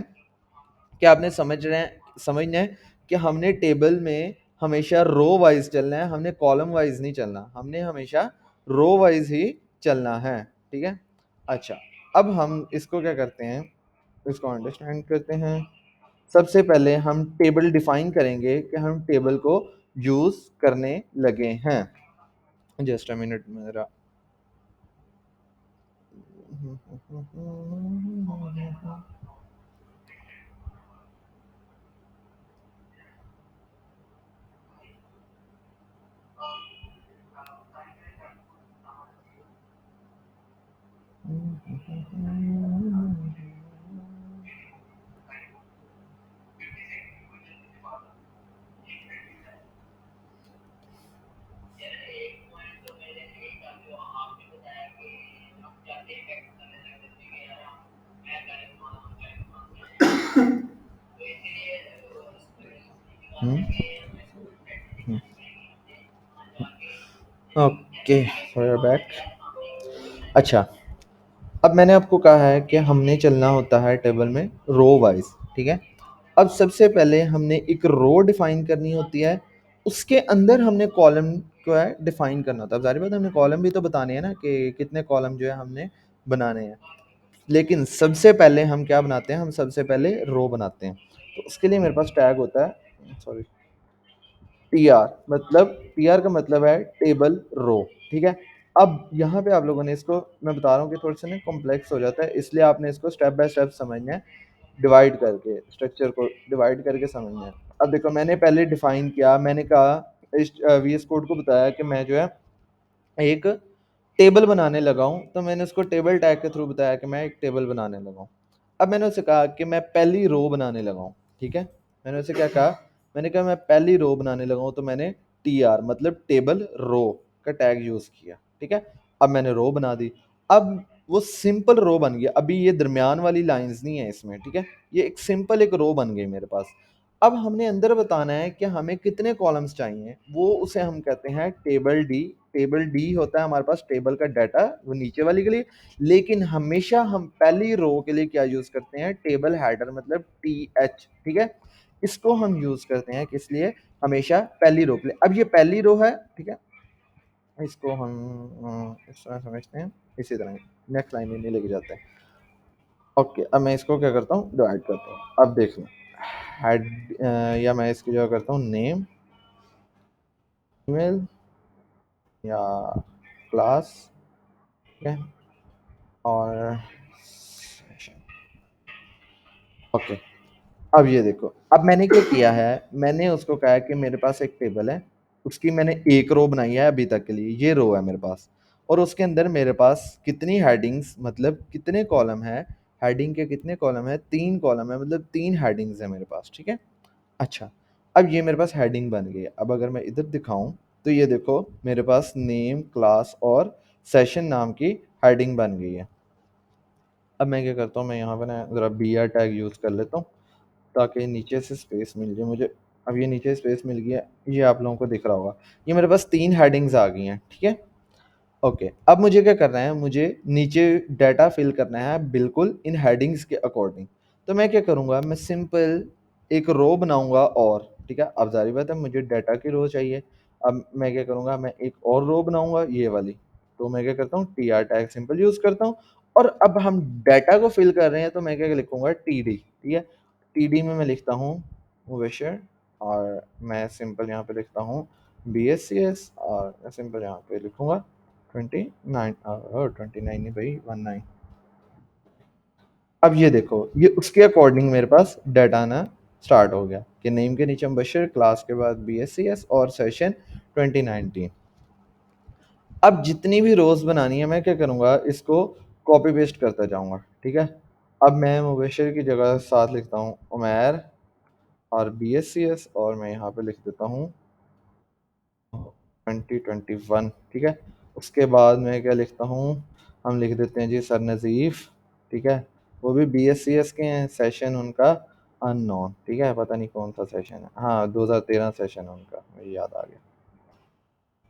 कि आपने समझना है कि हमने टेबल में हमेशा रो वाइज चलना है, हमने कॉलम वाइज नहीं चलना, हमने हमेशा रो वाइज ही चलना है, ठीक है। अच्छा, अब हम इसको क्या करते हैं, इसको अंडरस्टैंड करते हैं। सबसे पहले हम टेबल डिफाइन करेंगे कि हम टेबल को यूज करने लगे हैं। जस्ट अ मिनट मेरा। Okay, back. अच्छा, अब मैंने आपको कहा है कि हमने चलना होता है टेबल में रो वाइज, ठीक है। अब सबसे पहले हमने एक रो डिफाइन करनी होती है, उसके अंदर हमने कॉलम को है डिफाइन करना होता है। अब जाहिर बात है हमने कॉलम भी तो बताने हैं ना कि कितने कॉलम जो है हमने बनाने हैं, लेकिन सबसे पहले हम क्या बनाते हैं, हम सबसे पहले रो बनाते हैं। तो उसके लिए मेरे पास टैग होता है, सॉरी, टीआर, मतलब टीआर का मतलब है टेबल रो, ठीक है। अब यहाँ पे आप लोगों ने इसको, मैं बता रहा हूँ कि थोड़ा सा ना कॉम्प्लेक्स हो जाता है, इसलिए आपने इसको स्टेप बाय स्टेप समझना है, डिवाइड करके, स्ट्रक्चर को डिवाइड करके समझना है। अब देखो मैंने पहले डिफाइन किया, मैंने कहा इस वीएस कोड को बताया कि मैं जो है एक टेबल बनाने लगा हूँ, तो मैंने उसको टेबल टैग के थ्रू बताया कि मैं एक टेबल बनाने लगा हूँ। अब मैंने उससे कहा कि मैं पहली रो बनाने लगा हूँ, ठीक है। मैंने उससे क्या कहा, मैंने कहा मैं पहली रो बनाने लगा हूँ, तो मैंने टी आर मतलब टेबल रो का टैग यूज़ किया, ठीक है। अब मैंने रो बना दी। अब वो सिंपल रो बन गया, अभी ये दरमियान वाली लाइंस नहीं है इसमें, ठीक है। ये एक सिंपल एक रो बन गई मेरे पास। अब हमने अंदर बताना है कि हमें कितने कॉलम्स चाहिए, वो उसे हम कहते हैं टेबल डी। टेबल डी होता है हमारे पास टेबल का डाटा, वो नीचे वाली के लिए। लेकिन हमेशा हम पहली रो के लिए क्या यूज करते हैं, टेबल हेडर मतलब टी एच, ठीक है। इसको हम यूज करते हैं किस लिए, हमेशा पहली रो के लिए। अब ये पहली रो है, ठीक है। इसको हम इस तरह समझते हैं, इसी तरह नेक्स्ट लाइन में नहीं लेके जाते हैं। ओके, अब मैं इसको क्या करता हूँ, डिवाइड करता हूँ। अब देख लो, हेड या मैं इसकी जगह करता हूँ नेम, ईमेल या क्लास, ठीक है, और ओके। अब ये देखो, अब मैंने क्या किया है, मैंने उसको कहा है कि मेरे पास एक टेबल है, उसकी मैंने एक रो बनाई है अभी तक के लिए, ये रो है मेरे पास, और उसके अंदर मेरे पास कितनी हेडिंग्स, मतलब कितने कॉलम है, हेडिंग के कितने कॉलम है, 3 कॉलम है, मतलब 3 हेडिंग्स है मेरे पास, ठीक है। अच्छा, अब ये मेरे पास हेडिंग बन गई है। अब अगर मैं इधर दिखाऊं तो ये देखो मेरे पास नेम, क्लास और सेशन नाम की हेडिंग बन गई है। अब मैं क्या करता हूँ, मैं यहाँ पे ना ज़रा बी आर टैग यूज़ कर लेता हूँ ताकि नीचे से स्पेस मिल जाए मुझे। अब ये नीचे स्पेस मिल गया, ये आप लोगों को दिख रहा होगा, ये मेरे पास 3 हेडिंग्स आ गई हैं, ठीक है। ओके, अब मुझे क्या करना है, मुझे नीचे डाटा फिल करना है बिल्कुल इन हेडिंग्स के अकॉर्डिंग। तो मैं क्या करूँगा, मैं सिंपल एक रो बनाऊँगा, और ठीक है, अब ज़ाहिर बात है मुझे डाटा की रो चाहिए। अब मैं क्या करूँगा, मैं एक और रो बनाऊँगा ये वाली। तो मैं क्या करता हूँ, T R tag simple use करता हूँ, और अब हम डाटा को फिल कर रहे हैं तो मैं क्या लिखूँगा, टी डी, ठीक है। टी डी में मैं लिखता हूँ मुबशर, और मैं सिंपल यहाँ पे लिखता हूँ बी एस सी एस, और मैं सिंपल यहाँ पे लिखूँगा 29, 29 नहीं भाई, 19। अब ये देखो, ये उसके अकॉर्डिंग मेरे पास डाटा आना स्टार्ट हो गया कि नेम के नीचे मुबशर, क्लास के बाद बी एस सी एस और सेशन 2019। अब जितनी भी रोज बनानी है मैं क्या करूँगा, इसको कॉपी पेस्ट करता जाऊँगा, ठीक है। अब मैं मुबशर की जगह साथ लिखता हूँ उमैर, और बी एस सी एस, और मैं यहाँ पे लिख देता हूँ 2021, ठीक है। उसके बाद मैं क्या लिखता हूँ, हम लिख देते हैं जी सर नज़ीफ़, ठीक है। वो भी बी एस सी एस के हैं, सेशन उनका अननोन, ठीक है, पता नहीं कौन सा सेशन है, हाँ 2013 सेशन है उनका, मुझे याद आ गया,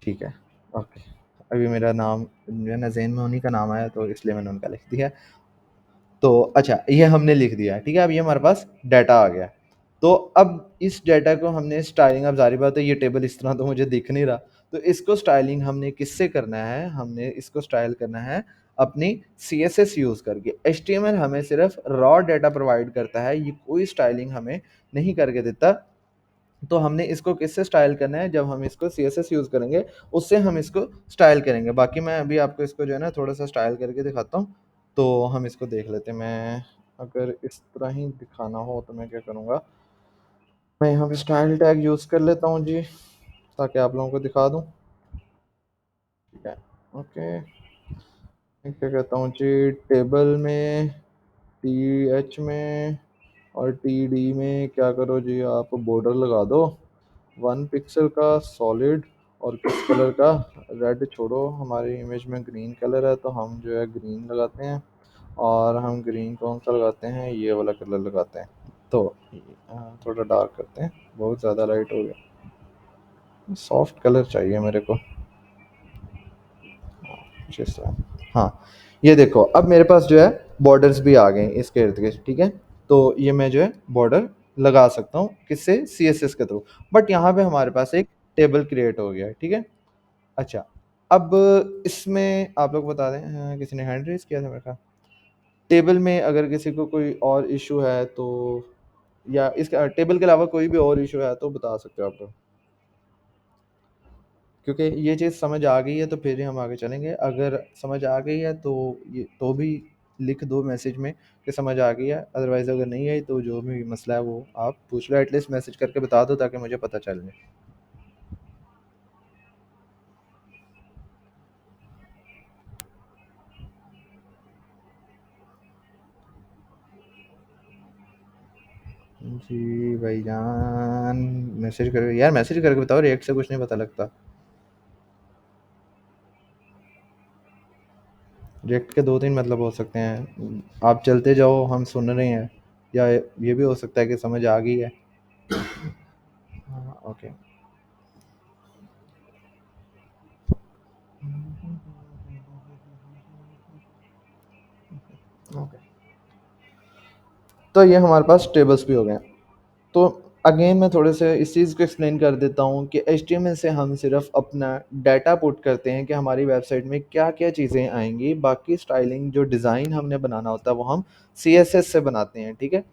ठीक है। ओके, अभी मेरा नाम जो है ना ज़हन में उन्हीं का नाम आया तो इसलिए मैंने उनका लिख दिया। तो अच्छा, ये हमने लिख दिया, ठीक है। अब ये हमारे पास डाटा आ गया। तो अब इस डाटा को हमने स्टाइलिंग, अब ज़ाहिर बात है ये टेबल इस तरह तो मुझे दिख नहीं रहा, तो इसको स्टाइलिंग हमने किससे करना है, हमने इसको स्टाइल करना है अपनी सीएसएस यूज़ करके। एचटीएमएल हमें सिर्फ रॉ डाटा प्रोवाइड करता है, ये कोई स्टाइलिंग हमें नहीं करके देता। तो हमने इसको किससे स्टाइल करना है, जब हम इसको सीएसएस यूज़ करेंगे उससे हम इसको स्टाइल करेंगे। बाकी मैं अभी आपको इसको जो है ना थोड़ा सा स्टाइल करके दिखाता हूँ, तो हम इसको देख लेते हैं। मैं अगर इस तरह ही दिखाना हो तो मैं क्या करूँगा, मैं यहाँ पे स्टाइल टैग यूज़ कर लेता हूँ जी, ताकि आप लोगों को दिखा दूँ, ठीक है। ओके, मैं क्या कहता हूँ जी, टेबल में टी एच में और टी डी में क्या करो जी, आप बॉर्डर लगा दो 1 पिक्सल का सॉलिड, और किस कलर का, रेड छोड़ो, हमारी इमेज में ग्रीन कलर है तो हम जो है ग्रीन लगाते हैं, और हम ग्रीन कौन सा लगाते हैं, ये वाला कलर लगाते हैं। तो थोड़ा डार्क करते हैं, बहुत ज़्यादा लाइट हो गया, सॉफ्ट कलर चाहिए मेरे को कुछ इस तरह। हाँ, ये देखो अब मेरे पास जो है बॉर्डर्स भी आ गए इसके इर्द गिर्द, ठीक है। तो ये मैं जो है बॉर्डर लगा सकता हूँ किससे, सी एस एस के थ्रू। बट यहाँ पे हमारे पास एक टेबल क्रिएट हो गया है, ठीक है। अच्छा, अब इसमें आप लोग बता दें, किसी ने हैंड रेज किया था मेरे ख्याल, टेबल में अगर किसी को कोई और इशू है तो, या इसका टेबल के अलावा कोई भी और इशू है तो बता सकते हो आप लोग, क्योंकि ये चीज़ समझ आ गई है तो फिर ही हम आगे चलेंगे। अगर समझ आ गई है तो ये तो भी लिख दो मैसेज में कि समझ आ गई है, अदरवाइज़ अगर नहीं आई तो जो भी मसला है वो आप पूछ लो, एटलीस्ट मैसेज करके बता दो ताकि मुझे पता चल जाए। जी भाईजान, मैसेज करके यार, मैसेज करके बताओ, रिएक्ट से कुछ नहीं पता लगता। रिएक्ट के 2-3 मतलब हो सकते हैं, आप चलते जाओ हम सुन रहे हैं, या ये भी हो सकता है कि समझ आ गई है। हाँ, ओके। ओके, तो ये हमारे पास टेबल्स भी हो गए हैं। तो अगेन मैं थोड़े से इस चीज़ को एक्सप्लेन कर देता हूँ कि एचटीएमएल से हम सिर्फ अपना डाटा पुट करते हैं कि हमारी वेबसाइट में क्या-क्या चीज़ें आएँगी, बाकी स्टाइलिंग जो डिज़ाइन हमने बनाना होता है वो हम सीएसएस से बनाते हैं, ठीक है?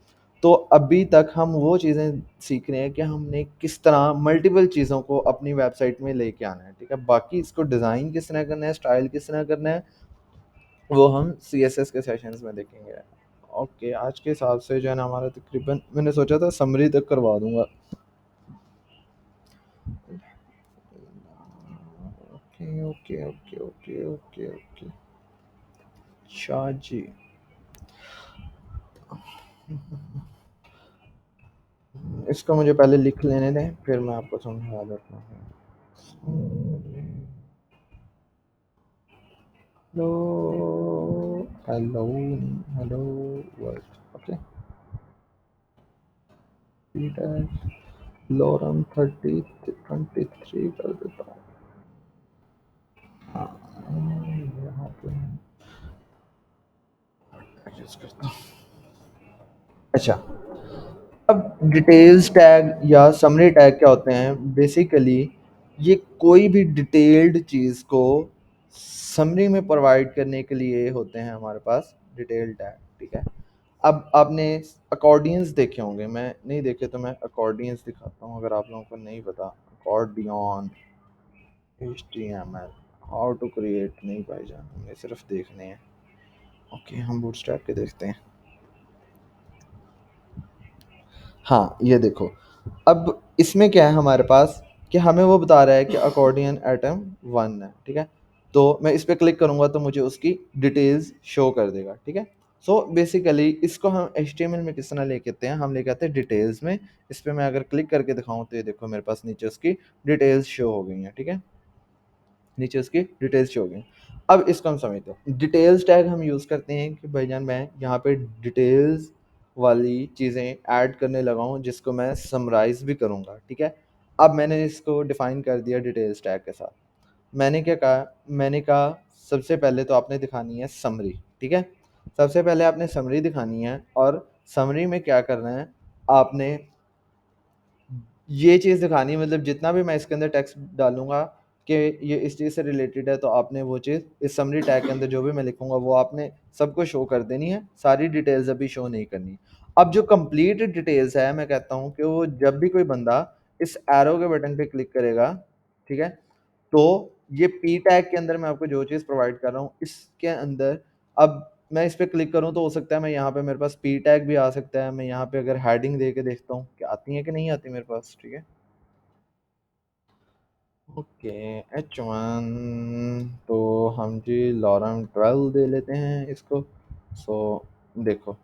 तो अभी तक हम वो चीज़ें सीख रहे हैं कि हमने किस तरह मल्टीपल चीज़ों को अपनी वेबसाइट में लेके आना है, ठीक है? बाकी इसको डिज़ाइन किस तरह करना है, स्टाइल किस तरह करना है, वो हम सीएसएस के सेशंस में देखेंगे। ओके, आज के हिसाब से जो है ना हमारा तकरीबन मैंने सोचा था समरी तक करवा दूँगा। Okay, okay, okay, okay, okay, okay. अच्छा जी। इसको मुझे पहले लिख लेने दें, फिर मैं आपको समझा देता हूँ। Hello, hello, hello world. Okay, Peter Loram 3023 कर देता हूँ। हाँ, यहाँ पे एडजस्ट करता हूँ। अच्छा, अब डिटेल्स टैग या समरी टैग क्या होते हैं? बेसिकली ये कोई भी डिटेल्ड चीज़ को समरी में प्रोवाइड करने के लिए होते हैं हमारे पास डिटेल टैग, ठीक है? अब आपने अकॉर्डियंस देखे होंगे, मैं नहीं देखे तो मैं अकॉर्डियंस दिखाता हूँ अगर आप लोगों को नहीं पता। Accordion HTML how to create नहीं भाईजान, हमें सिर्फ देखने हैं। ओके, हम बूटस्ट्रैप के देखते हैं। हाँ, ये देखो। अब इसमें क्या है हमारे पास कि हमें वो बता रहा है कि अकॉर्डियन एटम 1 है, ठीक है? तो मैं इस पे क्लिक करूँगा तो मुझे उसकी डिटेल्स शो कर देगा, ठीक है? सो बेसिकली इसको हम एचटीएमएल में किस तरह लेके आते हैं, हम लेके आते हैं डिटेल्स में। इस पे मैं अगर क्लिक करके दिखाऊँ तो ये देखो मेरे पास नीचे उसकी डिटेल्स शो हो गई हैं, ठीक है? नीचे उसकी डिटेल्स शो हो गई। अब इसको हम समझते हैं। डिटेल्स टैग हम यूज़ करते हैं कि भाईजान मैं यहाँ पे डिटेल्स वाली चीज़ें ऐड करने लगा हूँ जिसको मैं समराइज़ भी करूँगा, ठीक है? अब मैंने इसको डिफ़ाइन कर दिया डिटेल्स टैग के साथ। मैंने क्या कहा? मैंने कहा सबसे पहले तो आपने दिखानी है समरी, ठीक है? सबसे पहले आपने समरी दिखानी है और समरी में क्या करना है, आपने ये चीज़ दिखानी है, मतलब जितना भी मैं इसके अंदर टेक्स्ट डालूँगा कि ये इस चीज़ से रिलेटेड है, तो आपने वो चीज़ इस समरी टैग के अंदर जो भी मैं लिखूँगा वो आपने सबको शो कर देनी है, सारी डिटेल्स अभी शो नहीं करनी। अब जो कंप्लीट डिटेल्स है, मैं कहता हूँ कि वो जब भी कोई बंदा इस एरो के बटन पे क्लिक करेगा, ठीक है? तो ये पी टैग के अंदर मैं आपको जो चीज़ प्रोवाइड कर रहा हूँ, इसके अंदर अब मैं इस पे क्लिक करूँ तो हो सकता है मैं यहाँ पे मेरे पास पी टैग भी आ सकता है। मैं यहाँ पे अगर हेडिंग दे के देखता हूँ कि आती है कि नहीं आती मेरे पास, ठीक है? ओके, H1 तो हम जी लॉरम 12 दे लेते हैं इसको। सो देखो,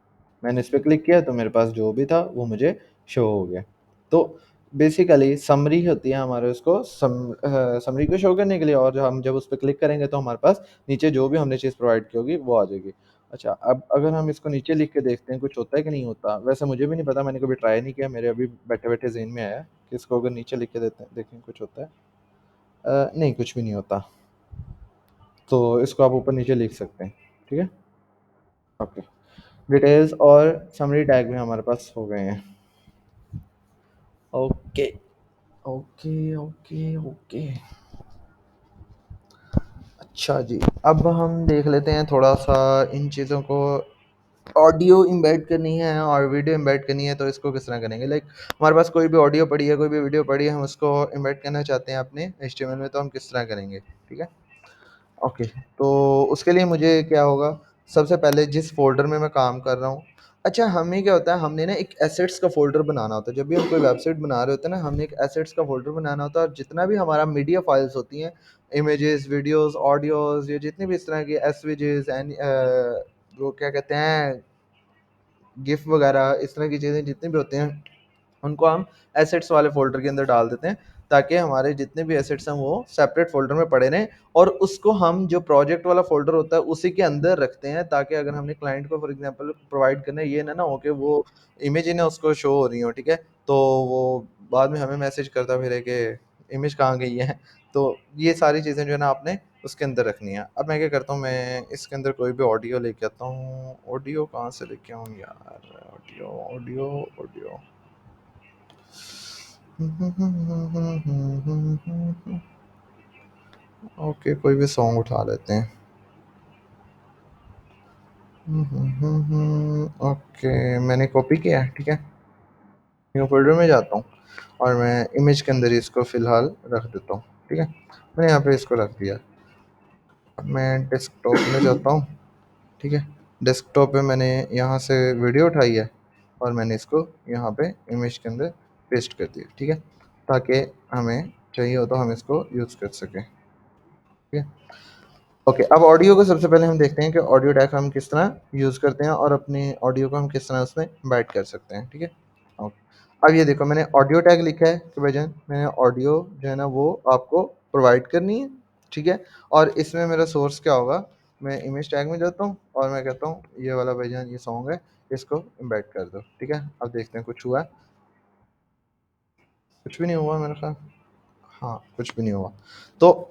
मैंने इस पे क्लिक किया तो मेरे पास जो भी था वो मुझे शो हो गया। तो बेसिकली समरी होती है हमारे उसको समरी को शो करने के लिए, और हम जब उस पे क्लिक करेंगे तो हमारे पास नीचे जो भी हमने चीज़ प्रोवाइड की होगी वो आ जाएगी। अच्छा, अब अगर हम इसको नीचे लिख के देखते हैं कुछ होता है कि नहीं होता? वैसे मुझे भी नहीं पता, मैंने कभी ट्राई नहीं किया, मेरे अभी बैठे-बैठे ज़हन में आया कि इसको अगर नीचे लिख के देते हैं देखें कुछ होता है? नहीं, कुछ भी नहीं होता। तो इसको आप ऊपर नीचे लिख सकते हैं, ठीक है? ओके। डिटेल्स और समरी टैग भी हमारे पास हो गए हैं। Okay, okay, okay, okay. अच्छा जी, अब हम देख लेते हैं थोड़ा-सा इन चीज़ों को। ऑडियो एम्बेड करनी है और वीडियो एम्बेड करनी है तो इसको किस तरह करेंगे? लाइक हमारे पास कोई भी ऑडियो पड़ी है, कोई भी वीडियो पड़ी है, हम उसको एम्बेड करना चाहते हैं अपने एचटीएमएल में, तो हम किस तरह करेंगे? ठीक है? ओके, तो उसके लिए मुझे क्या होगा, सबसे पहले जिस फ़ोल्डर में मैं काम कर रहा हूँ, अच्छा हमें क्या होता है, हमने ना एक एसेट्स का फ़ोल्डर बनाना होता है। जब भी हम कोई वेबसाइट बना रहे होते हैं ना, हमने एक एसेट्स का फ़ोल्डर बनाना होता है, और जितना भी हमारा मीडिया फाइल्स होती हैं, इमेजेस, वीडियोज़, ऑडियोज़, ये जितनी भी इस तरह की एसवीजेस वो क्या कहते हैं, गिफ वगैरह, इस तरह की चीज़ें जितनी भी होती हैं, उनको हम एसेट्स वाले फ़ोल्डर के अंदर डाल देते हैं, ताकि हमारे जितने भी एसेट्स हैं वो सेपरेट फ़ोल्डर में पड़े रहें, और उसको हम जो प्रोजेक्ट वाला फ़ोल्डर होता है उसी के अंदर रखते हैं, ताकि अगर हमने क्लाइंट को फॉर एग्ज़ाम्पल प्रोवाइड करना है, ये ना हो कि वो इमेज ही ना उसको शो हो रही हो, ठीक है? तो वो बाद में हमें मैसेज करता फिरे कि इमेज कहाँ गई है। तो ये सारी चीज़ें जो है ना आपने उसके अंदर रखनी है। अब मैं क्या करता हूँ, मैं इसके अंदर कोई भी ऑडियो लेके आता हूँ। ऑडियो कहाँ से लेके आऊँ यार? Audio, audio, audio. ओके, कोई भी सॉन्ग उठा लेते हैं। ओके, मैंने कॉपी किया है, ठीक है। न्यू फ़ोल्डर में जाता हूँ और मैं इमेज के अंदर इसको फ़िलहाल रख देता हूँ, ठीक है। मैंने यहाँ पे इसको रख दिया। अब मैं डेस्कटॉप में जाता हूँ, ठीक है। डेस्कटॉप पे मैंने यहाँ से वीडियो उठाई है और मैंने इसको यहाँ पे इमेज के अंदर पेस्ट कर दिया, ठीक है, ताकि हमें चाहिए हो तो हम इसको यूज़ कर सकें, ठीक है। ओके, अब ऑडियो को सबसे पहले हम देखते हैं कि ऑडियो ट्रैक हम किस तरह यूज़ करते हैं और अपनी ऑडियो को हम किस तरह उसमें ऐड कर सकते हैं, ठीक है। ओके, अब ये देखो मैंने ऑडियो टैग लिखा है कि भाईजान मैंने ऑडियो जो है ना वो आपको प्रोवाइड करनी है, ठीक है। और इसमें मेरा सोर्स क्या होगा, मैं इमेज टैग में जाता हूँ और मैं कहता हूँ ये वाला भाईजान ये सॉन्ग है, इसको एम्बेड कर दो, ठीक है। अब देखते हैं कुछ हुआ है, कुछ भी नहीं हुआ मेरे ख्याल। हाँ, कुछ भी नहीं हुआ। तो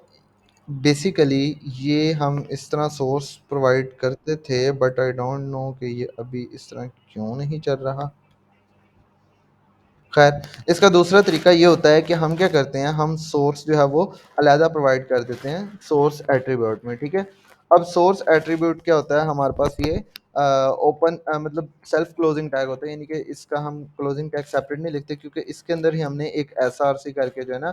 बेसिकली ये हम इस तरह सोर्स प्रोवाइड करते थे, बट आई डोंट नो कि ये अभी इस तरह क्यों नहीं चल रहा। खैर, इसका दूसरा तरीका ये होता है कि हम क्या करते हैं, हम सोर्स जो है वो अलहदा प्रोवाइड कर देते हैं सोर्स एट्रीब्यूट में, ठीक है। अब सोर्स एट्रीब्यूट क्या होता है हमारे पास, ये ओपन मतलब सेल्फ क्लोजिंग टैग होता है, यानी कि इसका हम क्लोजिंग टैग सेपरेट नहीं लिखते क्योंकि इसके अंदर ही हमने एक एसआरसी करके जो है ना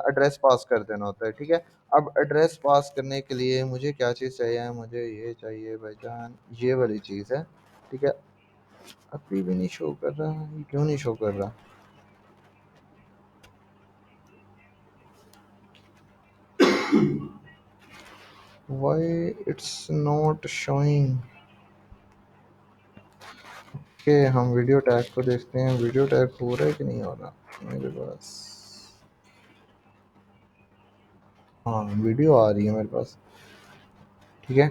एड्रेस पास कर देना होता है, ठीक है। अब एड्रेस पास करने के लिए मुझे क्या चीज़ चाहिए, मुझे ये चाहिए भाईजान, ये वाली चीज़ है, ठीक है। अभी भी नहीं शो कर रहा, ये क्यों नहीं शो कर रहा? Why it's not showing? Okay, हम वीडियो टैग को देखते हैं, वीडियो टैग हो रहा है कि नहीं हो रहा मेरे पास। हाँ, वीडियो आ रही है मेरे पास, ठीक है,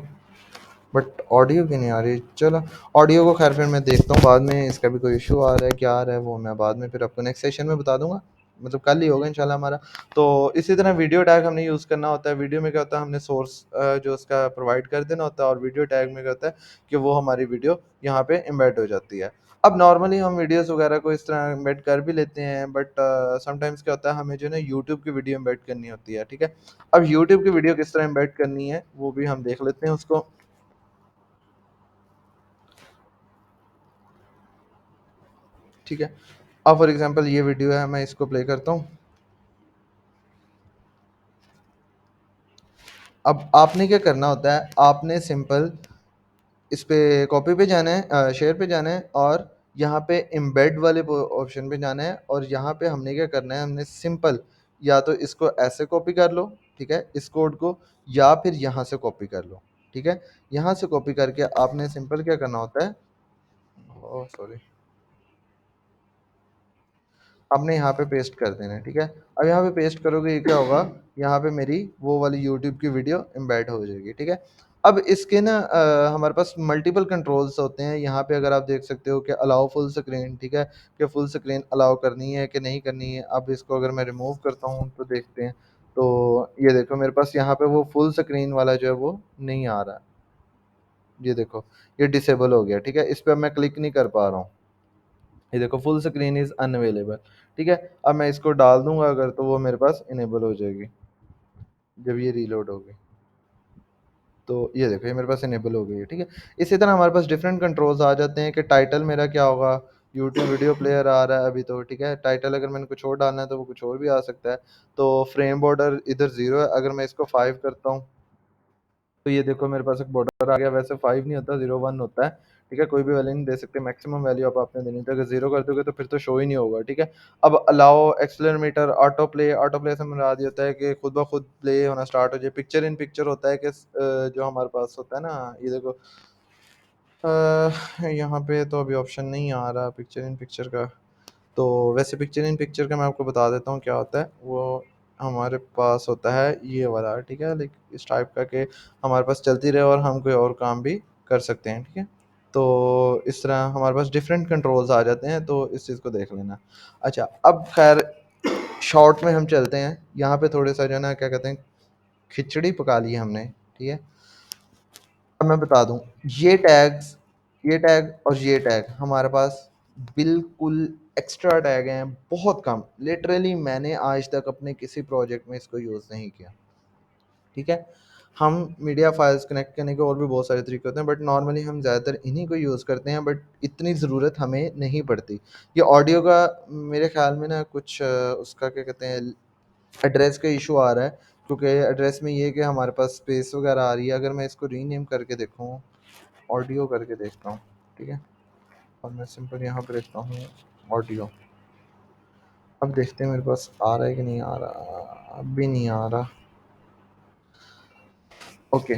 बट ऑडियो की नहीं आ रही। चलो, ऑडियो को खैर फिर मैं देखता हूँ बाद में, इसका भी कोई इशू आ रहा है क्या आ रहा है वो मैं बाद में फिर आपको नेक्स्ट सेशन में बता दूंगा, मतलब कल ही होगा इंशाल्लाह हमारा। तो इसी तरह वीडियो टैग हमने यूज़ करना होता है। वीडियो में क्या होता है, हमने सोर्स जो उसका प्रोवाइड कर देना होता है, और वीडियो टैग में क्या होता है कि वो हमारी वीडियो यहाँ पे एम्बेड हो जाती है। अब नॉर्मली हम वीडियोस वगैरह को इस तरह एम्बेड कर भी लेते हैं, बट समटाइम्स क्या होता है हमें जो है ना यूट्यूब की वीडियो एम्बेड करनी होती है, ठीक है। अब यूट्यूब की वीडियो किस तरह एम्बेड करनी है वो भी हम देख लेते हैं उसको, ठीक है। अब फॉर एग्जांपल ये वीडियो है, मैं इसको प्ले करता हूँ। अब आपने क्या करना होता है, आपने सिंपल इस पे कॉपी पे जाना है, शेयर पे जाना है और यहाँ पे एम्बेड वाले ऑप्शन पे जाना है, और यहाँ पे हमने क्या करना है, हमने सिंपल या तो इसको ऐसे कॉपी कर लो, ठीक है, इस कोड को, या फिर यहाँ से कॉपी कर लो, ठीक है। यहाँ से कॉपी करके आपने सिंपल क्या करना होता है, ओह सॉरी, आपने यहाँ पे पेस्ट कर देना है, ठीक है। अब यहाँ पे पेस्ट करोगे ये क्या होगा, यहाँ पे मेरी वो वाली यूट्यूब की वीडियो एम्बेड हो जाएगी, ठीक है। अब इसके ना हमारे पास मल्टीपल कंट्रोल्स होते हैं यहाँ पे, अगर आप देख सकते हो कि अलाउ फुल स्क्रीन, ठीक है, कि फुल स्क्रीन अलाउ करनी है कि नहीं करनी है। अब इसको अगर मैं रिमूव करता हूँ तो देखते हैं, तो ये देखो मेरे पास यहाँ पे वो फुल स्क्रीन वाला जो है वो नहीं आ रहा है, ये देखो ये डिसेबल हो गया, ठीक है। इस पर मैं क्लिक नहीं कर पा रहा हूँ, ये देखो फुल स्क्रीन इज़ अनअवेलेबल, ठीक है। अब मैं इसको डाल दूंगा अगर, तो वो मेरे पास इनेबल हो जाएगी जब ये रीलोड होगी। तो ये देखो ये मेरे पास इनेबल हो गई है, ठीक है। इसी तरह हमारे पास डिफरेंट कंट्रोल्स आ जाते हैं कि टाइटल मेरा क्या होगा, यूट्यूब वीडियो प्लेयर आ रहा है अभी तो, ठीक है। टाइटल अगर मैंने कुछ और डालना है तो वो कुछ और भी आ सकता है। तो फ्रेम बॉर्डर इधर 0 है, अगर मैं इसको 5 करता हूँ तो ये देखो मेरे पास एक बॉर्डर आ गया। वैसे 5 नहीं होता, 0 1 होता है, ठीक है। कोई भी वैल्यू नहीं दे सकते, मैक्सिमम वैल्यू आप आपने देनी थी। अगर 0 कर दोगे तो फिर तो शो ही नहीं होगा, ठीक है। अब अलाउ एक्सेलरोमीटर ऑटो प्ले से मुराद ये होता है कि खुद ब खुद प्ले होना स्टार्ट हो जाए। पिक्चर इन पिक्चर होता है कि जो हमारे पास होता है ना, ये देखो यहाँ पे तो अभी ऑप्शन नहीं आ रहा पिक्चर इन पिक्चर का। तो वैसे पिक्चर इन पिक्चर का मैं आपको बता देता हूँ क्या होता है। वो हमारे पास होता है ये वाला, ठीक है, लाइक इस टाइप का कि हमारे पास चलती रहे और हम कोई और काम भी कर सकते हैं, ठीक है। तो इस तरह हमारे पास डिफरेंट कंट्रोल्स आ जाते हैं, तो इस चीज़ को देख लेना। अच्छा, अब खैर शॉर्ट में हम चलते हैं। यहाँ पे थोड़े सा जो है ना क्या कहते हैं, खिचड़ी पका ली है हमने, ठीक है। अब मैं बता दूँ, ये टैग्स, ये टैग और ये टैग हमारे पास बिल्कुल एक्स्ट्रा टैग हैं बहुत कम, लिटरली मैंने आज तक अपने किसी प्रोजेक्ट में इसको यूज़ नहीं किया, ठीक है। हम मीडिया फाइल्स कनेक्ट करने के और भी बहुत सारे तरीके होते हैं, बट नॉर्मली हम ज़्यादातर इन्हीं को यूज़ करते हैं, बट इतनी ज़रूरत हमें नहीं पड़ती। ये ऑडियो का मेरे ख्याल में ना कुछ उसका क्या कहते हैं, एड्रेस का इशू आ रहा है, क्योंकि एड्रेस में ये है कि हमारे पास स्पेस वगैरह आ रही है। अगर मैं इसको रीनेम करके देखूँ, ऑडियो करके देखता हूँ, ठीक है, और मैं सिंपल यहाँ पे लिखता हूँ ऑडियो। अब देखते हैं मेरे पास आ रहा है कि नहीं आ रहा, अब भी नहीं आ रहा। ओके,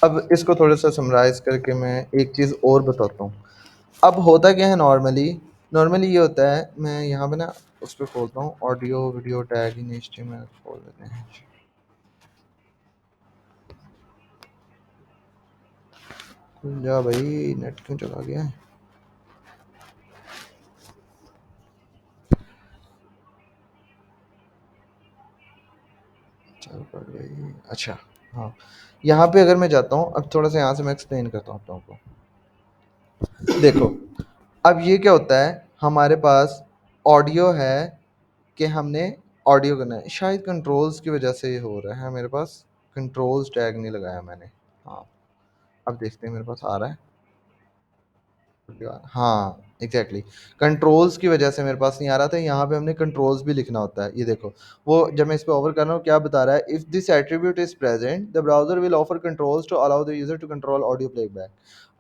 अब इसको थोड़ा सा समराइज़ करके मैं एक चीज़ और बताता हूँ। अब होता क्या है नॉर्मली, नॉर्मली ये होता है, मैं यहाँ पे ना उस पे खोलता हूँ audio video tag in HTML खोल लेते हैं। खुल जा भाई, नेट क्यों चला गया है? चल पड़ गई, अच्छा। हाँ, यहाँ पे अगर मैं जाता हूँ, अब थोड़ा सा यहाँ से मैं एक्सप्लेन करता हूँ आप लोगों को। देखो, अब ये क्या होता है, हमारे पास ऑडियो है कि हमने ऑडियो करना है, शायद कंट्रोल्स की वजह से ये हो रहा है, मेरे पास कंट्रोल्स टैग नहीं लगाया मैंने। हाँ, अब देखते हैं मेरे पास आ रहा है। हाँ, एग्ज़ैक्टली, कंट्रोल्स की वजह से मेरे पास नहीं आ रहा था। यहाँ पे हमने कंट्रोल्स भी लिखना होता है, ये देखो, वो जब मैं इस पे ओवर कर रहा हूँ क्या बता रहा है, if this attribute is present the browser will offer controls to allow the user to control audio playback.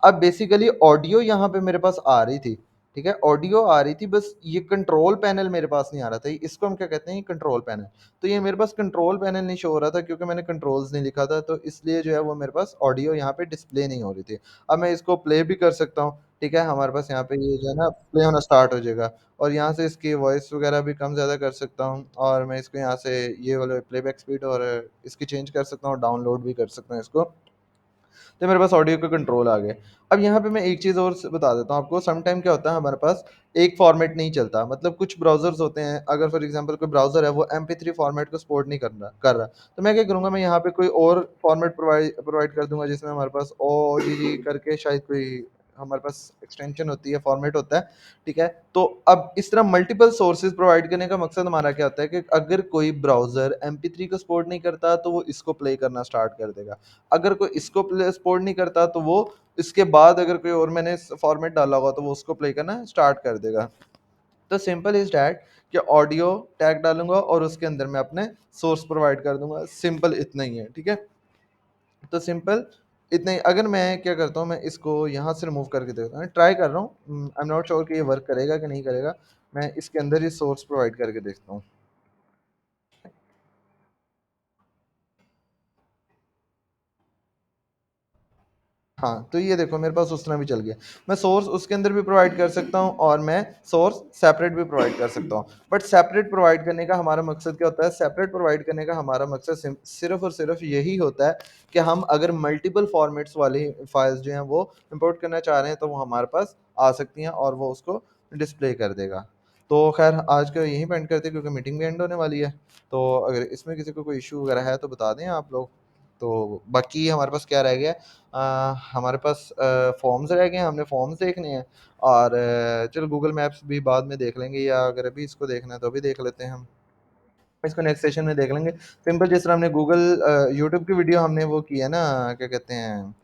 अब बेसिकली ऑडियो यहाँ पे मेरे पास आ रही थी, ठीक है, ऑडियो आ रही थी, बस ये कंट्रोल पैनल मेरे पास नहीं आ रहा था। इसको हम क्या कहते हैं, कंट्रोल पैनल। तो ये मेरे पास कंट्रोल पैनल नहीं शो हो रहा था, क्योंकि मैंने कंट्रोल्स नहीं लिखा था, तो इसलिए जो है वो मेरे पास ऑडियो यहाँ पे डिस्प्ले नहीं हो रही थी। अब मैं इसको प्ले भी कर सकता हूँ, ठीक है, हमारे पास यहाँ पे ये जो है ना प्ले होना स्टार्ट हो जाएगा, और यहाँ से इसकी वॉइस वगैरह भी कम ज़्यादा कर सकता हूँ, और मैं इसको यहाँ से ये वाले प्लेबैक स्पीड और इसकी चेंज कर सकता हूँ, डाउनलोड भी कर सकता हूँ इसको। तो मेरे पास ऑडियो का कंट्रोल आ गया। अब यहाँ पे मैं एक चीज़ और बता देता हूँ आपको, सम टाइम क्या होता है, हमारे पास एक फॉर्मेट नहीं चलता, मतलब कुछ ब्राउज़र्स होते हैं, अगर फॉर एग्जांपल कोई ब्राउज़र है वो MP3 फॉर्मेट को सपोर्ट नहीं कर रहा, तो मैं क्या करूँगा, मैं यहाँ पे कोई और फॉर्मेट प्रोवाइड कर दूँगा, जिसमें हमारे पास OGG करके शायद कोई हमारे पास एक्सटेंशन होती है, फॉर्मेट होता है, ठीक है। तो अब इस तरह मल्टीपल सोर्सेज़ प्रोवाइड करने का मकसद हमारा क्या होता है कि अगर कोई ब्राउज़र MP3 को सपोर्ट नहीं करता, तो वो इसको प्ले करना स्टार्ट कर देगा। अगर कोई इसको प्ले सपोर्ट नहीं करता, तो वो इसके बाद अगर कोई और मैंने फॉर्मेट डाला होगा, तो वो उसको प्ले करना स्टार्ट कर देगा। तो सिंपल इज डैट कि ऑडियो टैग डालूंगा और उसके अंदर मैं अपने सोर्स प्रोवाइड कर दूंगा, सिंपल इतना ही है, ठीक है। तो सिंपल इतना ही। अगर मैं क्या करता हूँ, मैं इसको यहाँ से रिमूव करके देखता हूँ, ट्राई कर रहा हूँ, आई एम नॉट श्योर कि ये वर्क करेगा कि नहीं करेगा। मैं इसके अंदर ही सोर्स प्रोवाइड करके देखता हूँ। हाँ, तो ये देखो मेरे पास उस तरह भी चल गया। मैं सोर्स उसके अंदर भी प्रोवाइड कर सकता हूँ, और मैं सोर्स सेपरेट भी प्रोवाइड कर सकता हूँ। बट सेपरेट प्रोवाइड करने का हमारा मकसद क्या होता है, सेपरेट प्रोवाइड करने का हमारा मकसद सिर्फ और सिर्फ यही होता है कि हम अगर मल्टीपल फॉर्मेट्स वाली फाइल्स जो हैं वो इंपोर्ट करना चाह रहे हैं, तो वो हमारे पास आ सकती हैं और वो उसको डिस्प्ले कर देगा। तो खैर आज का यहीं पेंड करते हैं, क्योंकि मीटिंग भी एंड होने वाली है। तो अगर इसमें किसी को कोई इशू वगैरह है तो बता दें आप लोग। तो बाकी हमारे पास क्या रह गया, हमारे पास फॉर्म्स रह गए हैं, हमने फॉर्म्स देखने हैं, और चलो गूगल मैप्स भी बाद में देख लेंगे, या अगर अभी इसको देखना है तो अभी देख लेते हैं हम। इसको नेक्स्ट सेशन में देख लेंगे। सिंपल जिस तरह हमने गूगल यूट्यूब की वीडियो हमने वो की है ना, क्या कहते हैं,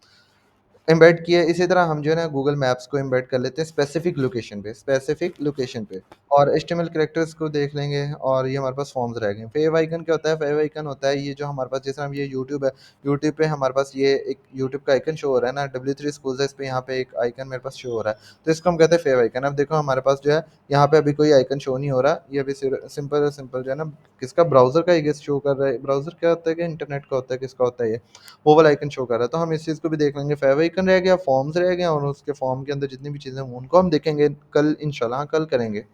एम्बेड किया है, इसी तरह हम जो है ना गूगल मैप्स को एम्बेड कर लेते हैं स्पेसिफिक लोकेशन पे, स्पेसिफिक लोकेशन पे, और एचटीएमएल कैरेक्टर्स को देख लेंगे। और ये हमारे पास फॉर्म्स रह गए। फेव आइकन क्या होता है, फेव आइकन होता है ये जो हमारे पास, जैसे हम ये यूट्यूब है, यूट्यूब पे हमारे पास ये एक यूट्यूब का आइकन शो हो रहा है ना, W3 स्कूल्स है, इस पे यहाँ पे एक आइकन मेरे पास शो हो रहा है, तो इसको हम कहते हैं फेव आइकन। अब देखो हमारे पास जो है यहाँ पे अभी कोई आइकन शो नहीं हो रहा, ये अभी सिंपल सिंपल जो है ना किसका ब्राउजर का ये शो कर रहा है, ब्राउजर क्या होता है कि इंटरनेट का होता है, किसका होता है ये, वो वाला आइकन शो कर रहा है। तो हम इस चीज़ को भी देख लेंगे। फेव आइकन रह गया, फॉर्म्स रह गया, और उसके फॉर्म के अंदर जितनी भी चीज़ें हैं उनको हम देखेंगे कल इंशाल्लाह, हाँ, कल करेंगे।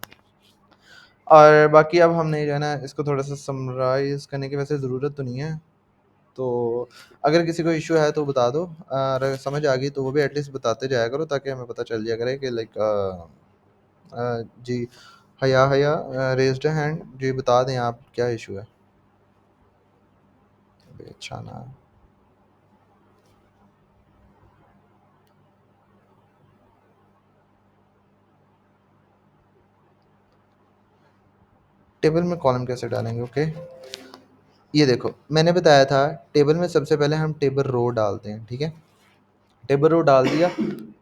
और बाकी अब हमने जो है ना इसको थोड़ा सा समराइज़ करने की वैसे ज़रूरत तो नहीं है, तो अगर किसी को इश्यू है तो बता दो, अगर समझ आ गई तो वो भी एटलीस्ट बताते जाया करो, ताकि हमें पता चल जाया करे कि लाइक जी, हया हया रेज्ड हैंड जी, बता दें आप क्या इशू है। अच्छा ना, टेबल में कॉलम कैसे डालेंगे? ओके, ये देखो मैंने बताया था टेबल में सबसे पहले हम टेबल रो डालते हैं, ठीक है? टेबल रो डाल दिया।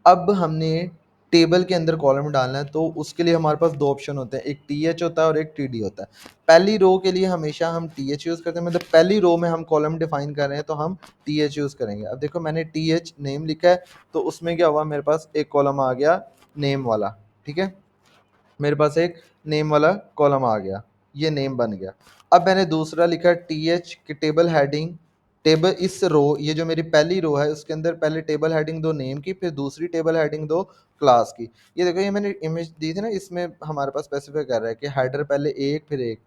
अब हमने टेबल के अंदर कॉलम डालना है, तो उसके लिए हमारे पास दो ऑप्शन होते हैं, एक टी एच होता है और एक टी डी होता है। पहली रो के लिए हमेशा हम टी एच यूज़ करते हैं, मतलब पहली रो में हम कॉलम डिफाइन कर रहे हैं तो हम टी एच यूज़ करेंगे। अब देखो मैंने टी एच नेम लिखा है, तो उसमें क्या हुआ, मेरे पास एक कॉलम आ गया नेम वाला, ठीक है? मेरे पास एक नेम वाला कॉलम आ गया, ये नेम बन गया। अब मैंने दूसरा लिखा टी एच कि टेबल हेडिंग, टेबल इस रो, ये जो मेरी पहली रो है उसके अंदर पहले टेबल हेडिंग दो नेम की, फिर दूसरी टेबल हेडिंग दो क्लास की। ये देखो ये मैंने इमेज दी थी ना, इसमें हमारे पास स्पेसिफाई कर रहा है कि हेडर पहले एक फिर एक,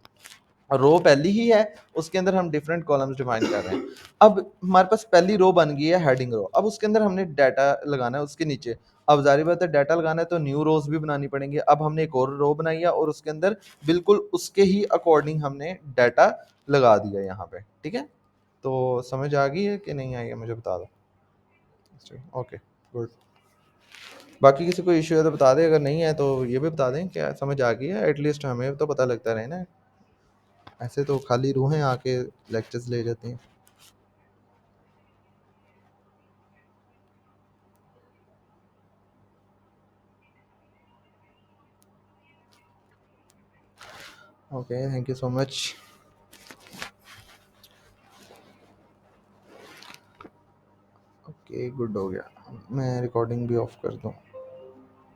रो पहली ही है, उसके अंदर हम डिफरेंट कॉलम्स डिफाइन कर रहे हैं। अब हमारे पास पहली रो बन गई है हेडिंग रो, अब उसके अंदर हमने डाटा लगाना है उसके नीचे। अब जारी बात है डाटा लगाना है तो न्यू रोज भी बनानी पड़ेंगी। अब हमने एक और रो बनाई है और उसके अंदर बिल्कुल उसके ही अकॉर्डिंग हमने डाटा लगा दिया यहाँ पे, ठीक है? तो समझ आ गई है कि नहीं आई है, मुझे बता दो। Okay, good. बाकी किसी को इश्यू है तो बता दें, अगर नहीं है तो ये भी बता दें क्या समझ आ गई है, एटलीस्ट हमें तो पता लगता रहे ना, ऐसे तो खाली रूहें आके लेक्चर्स ले जाती हैं। Okay, thank you so much. Okay, good हो गया। मैं रिकॉर्डिंग भी ऑफ कर दूँ।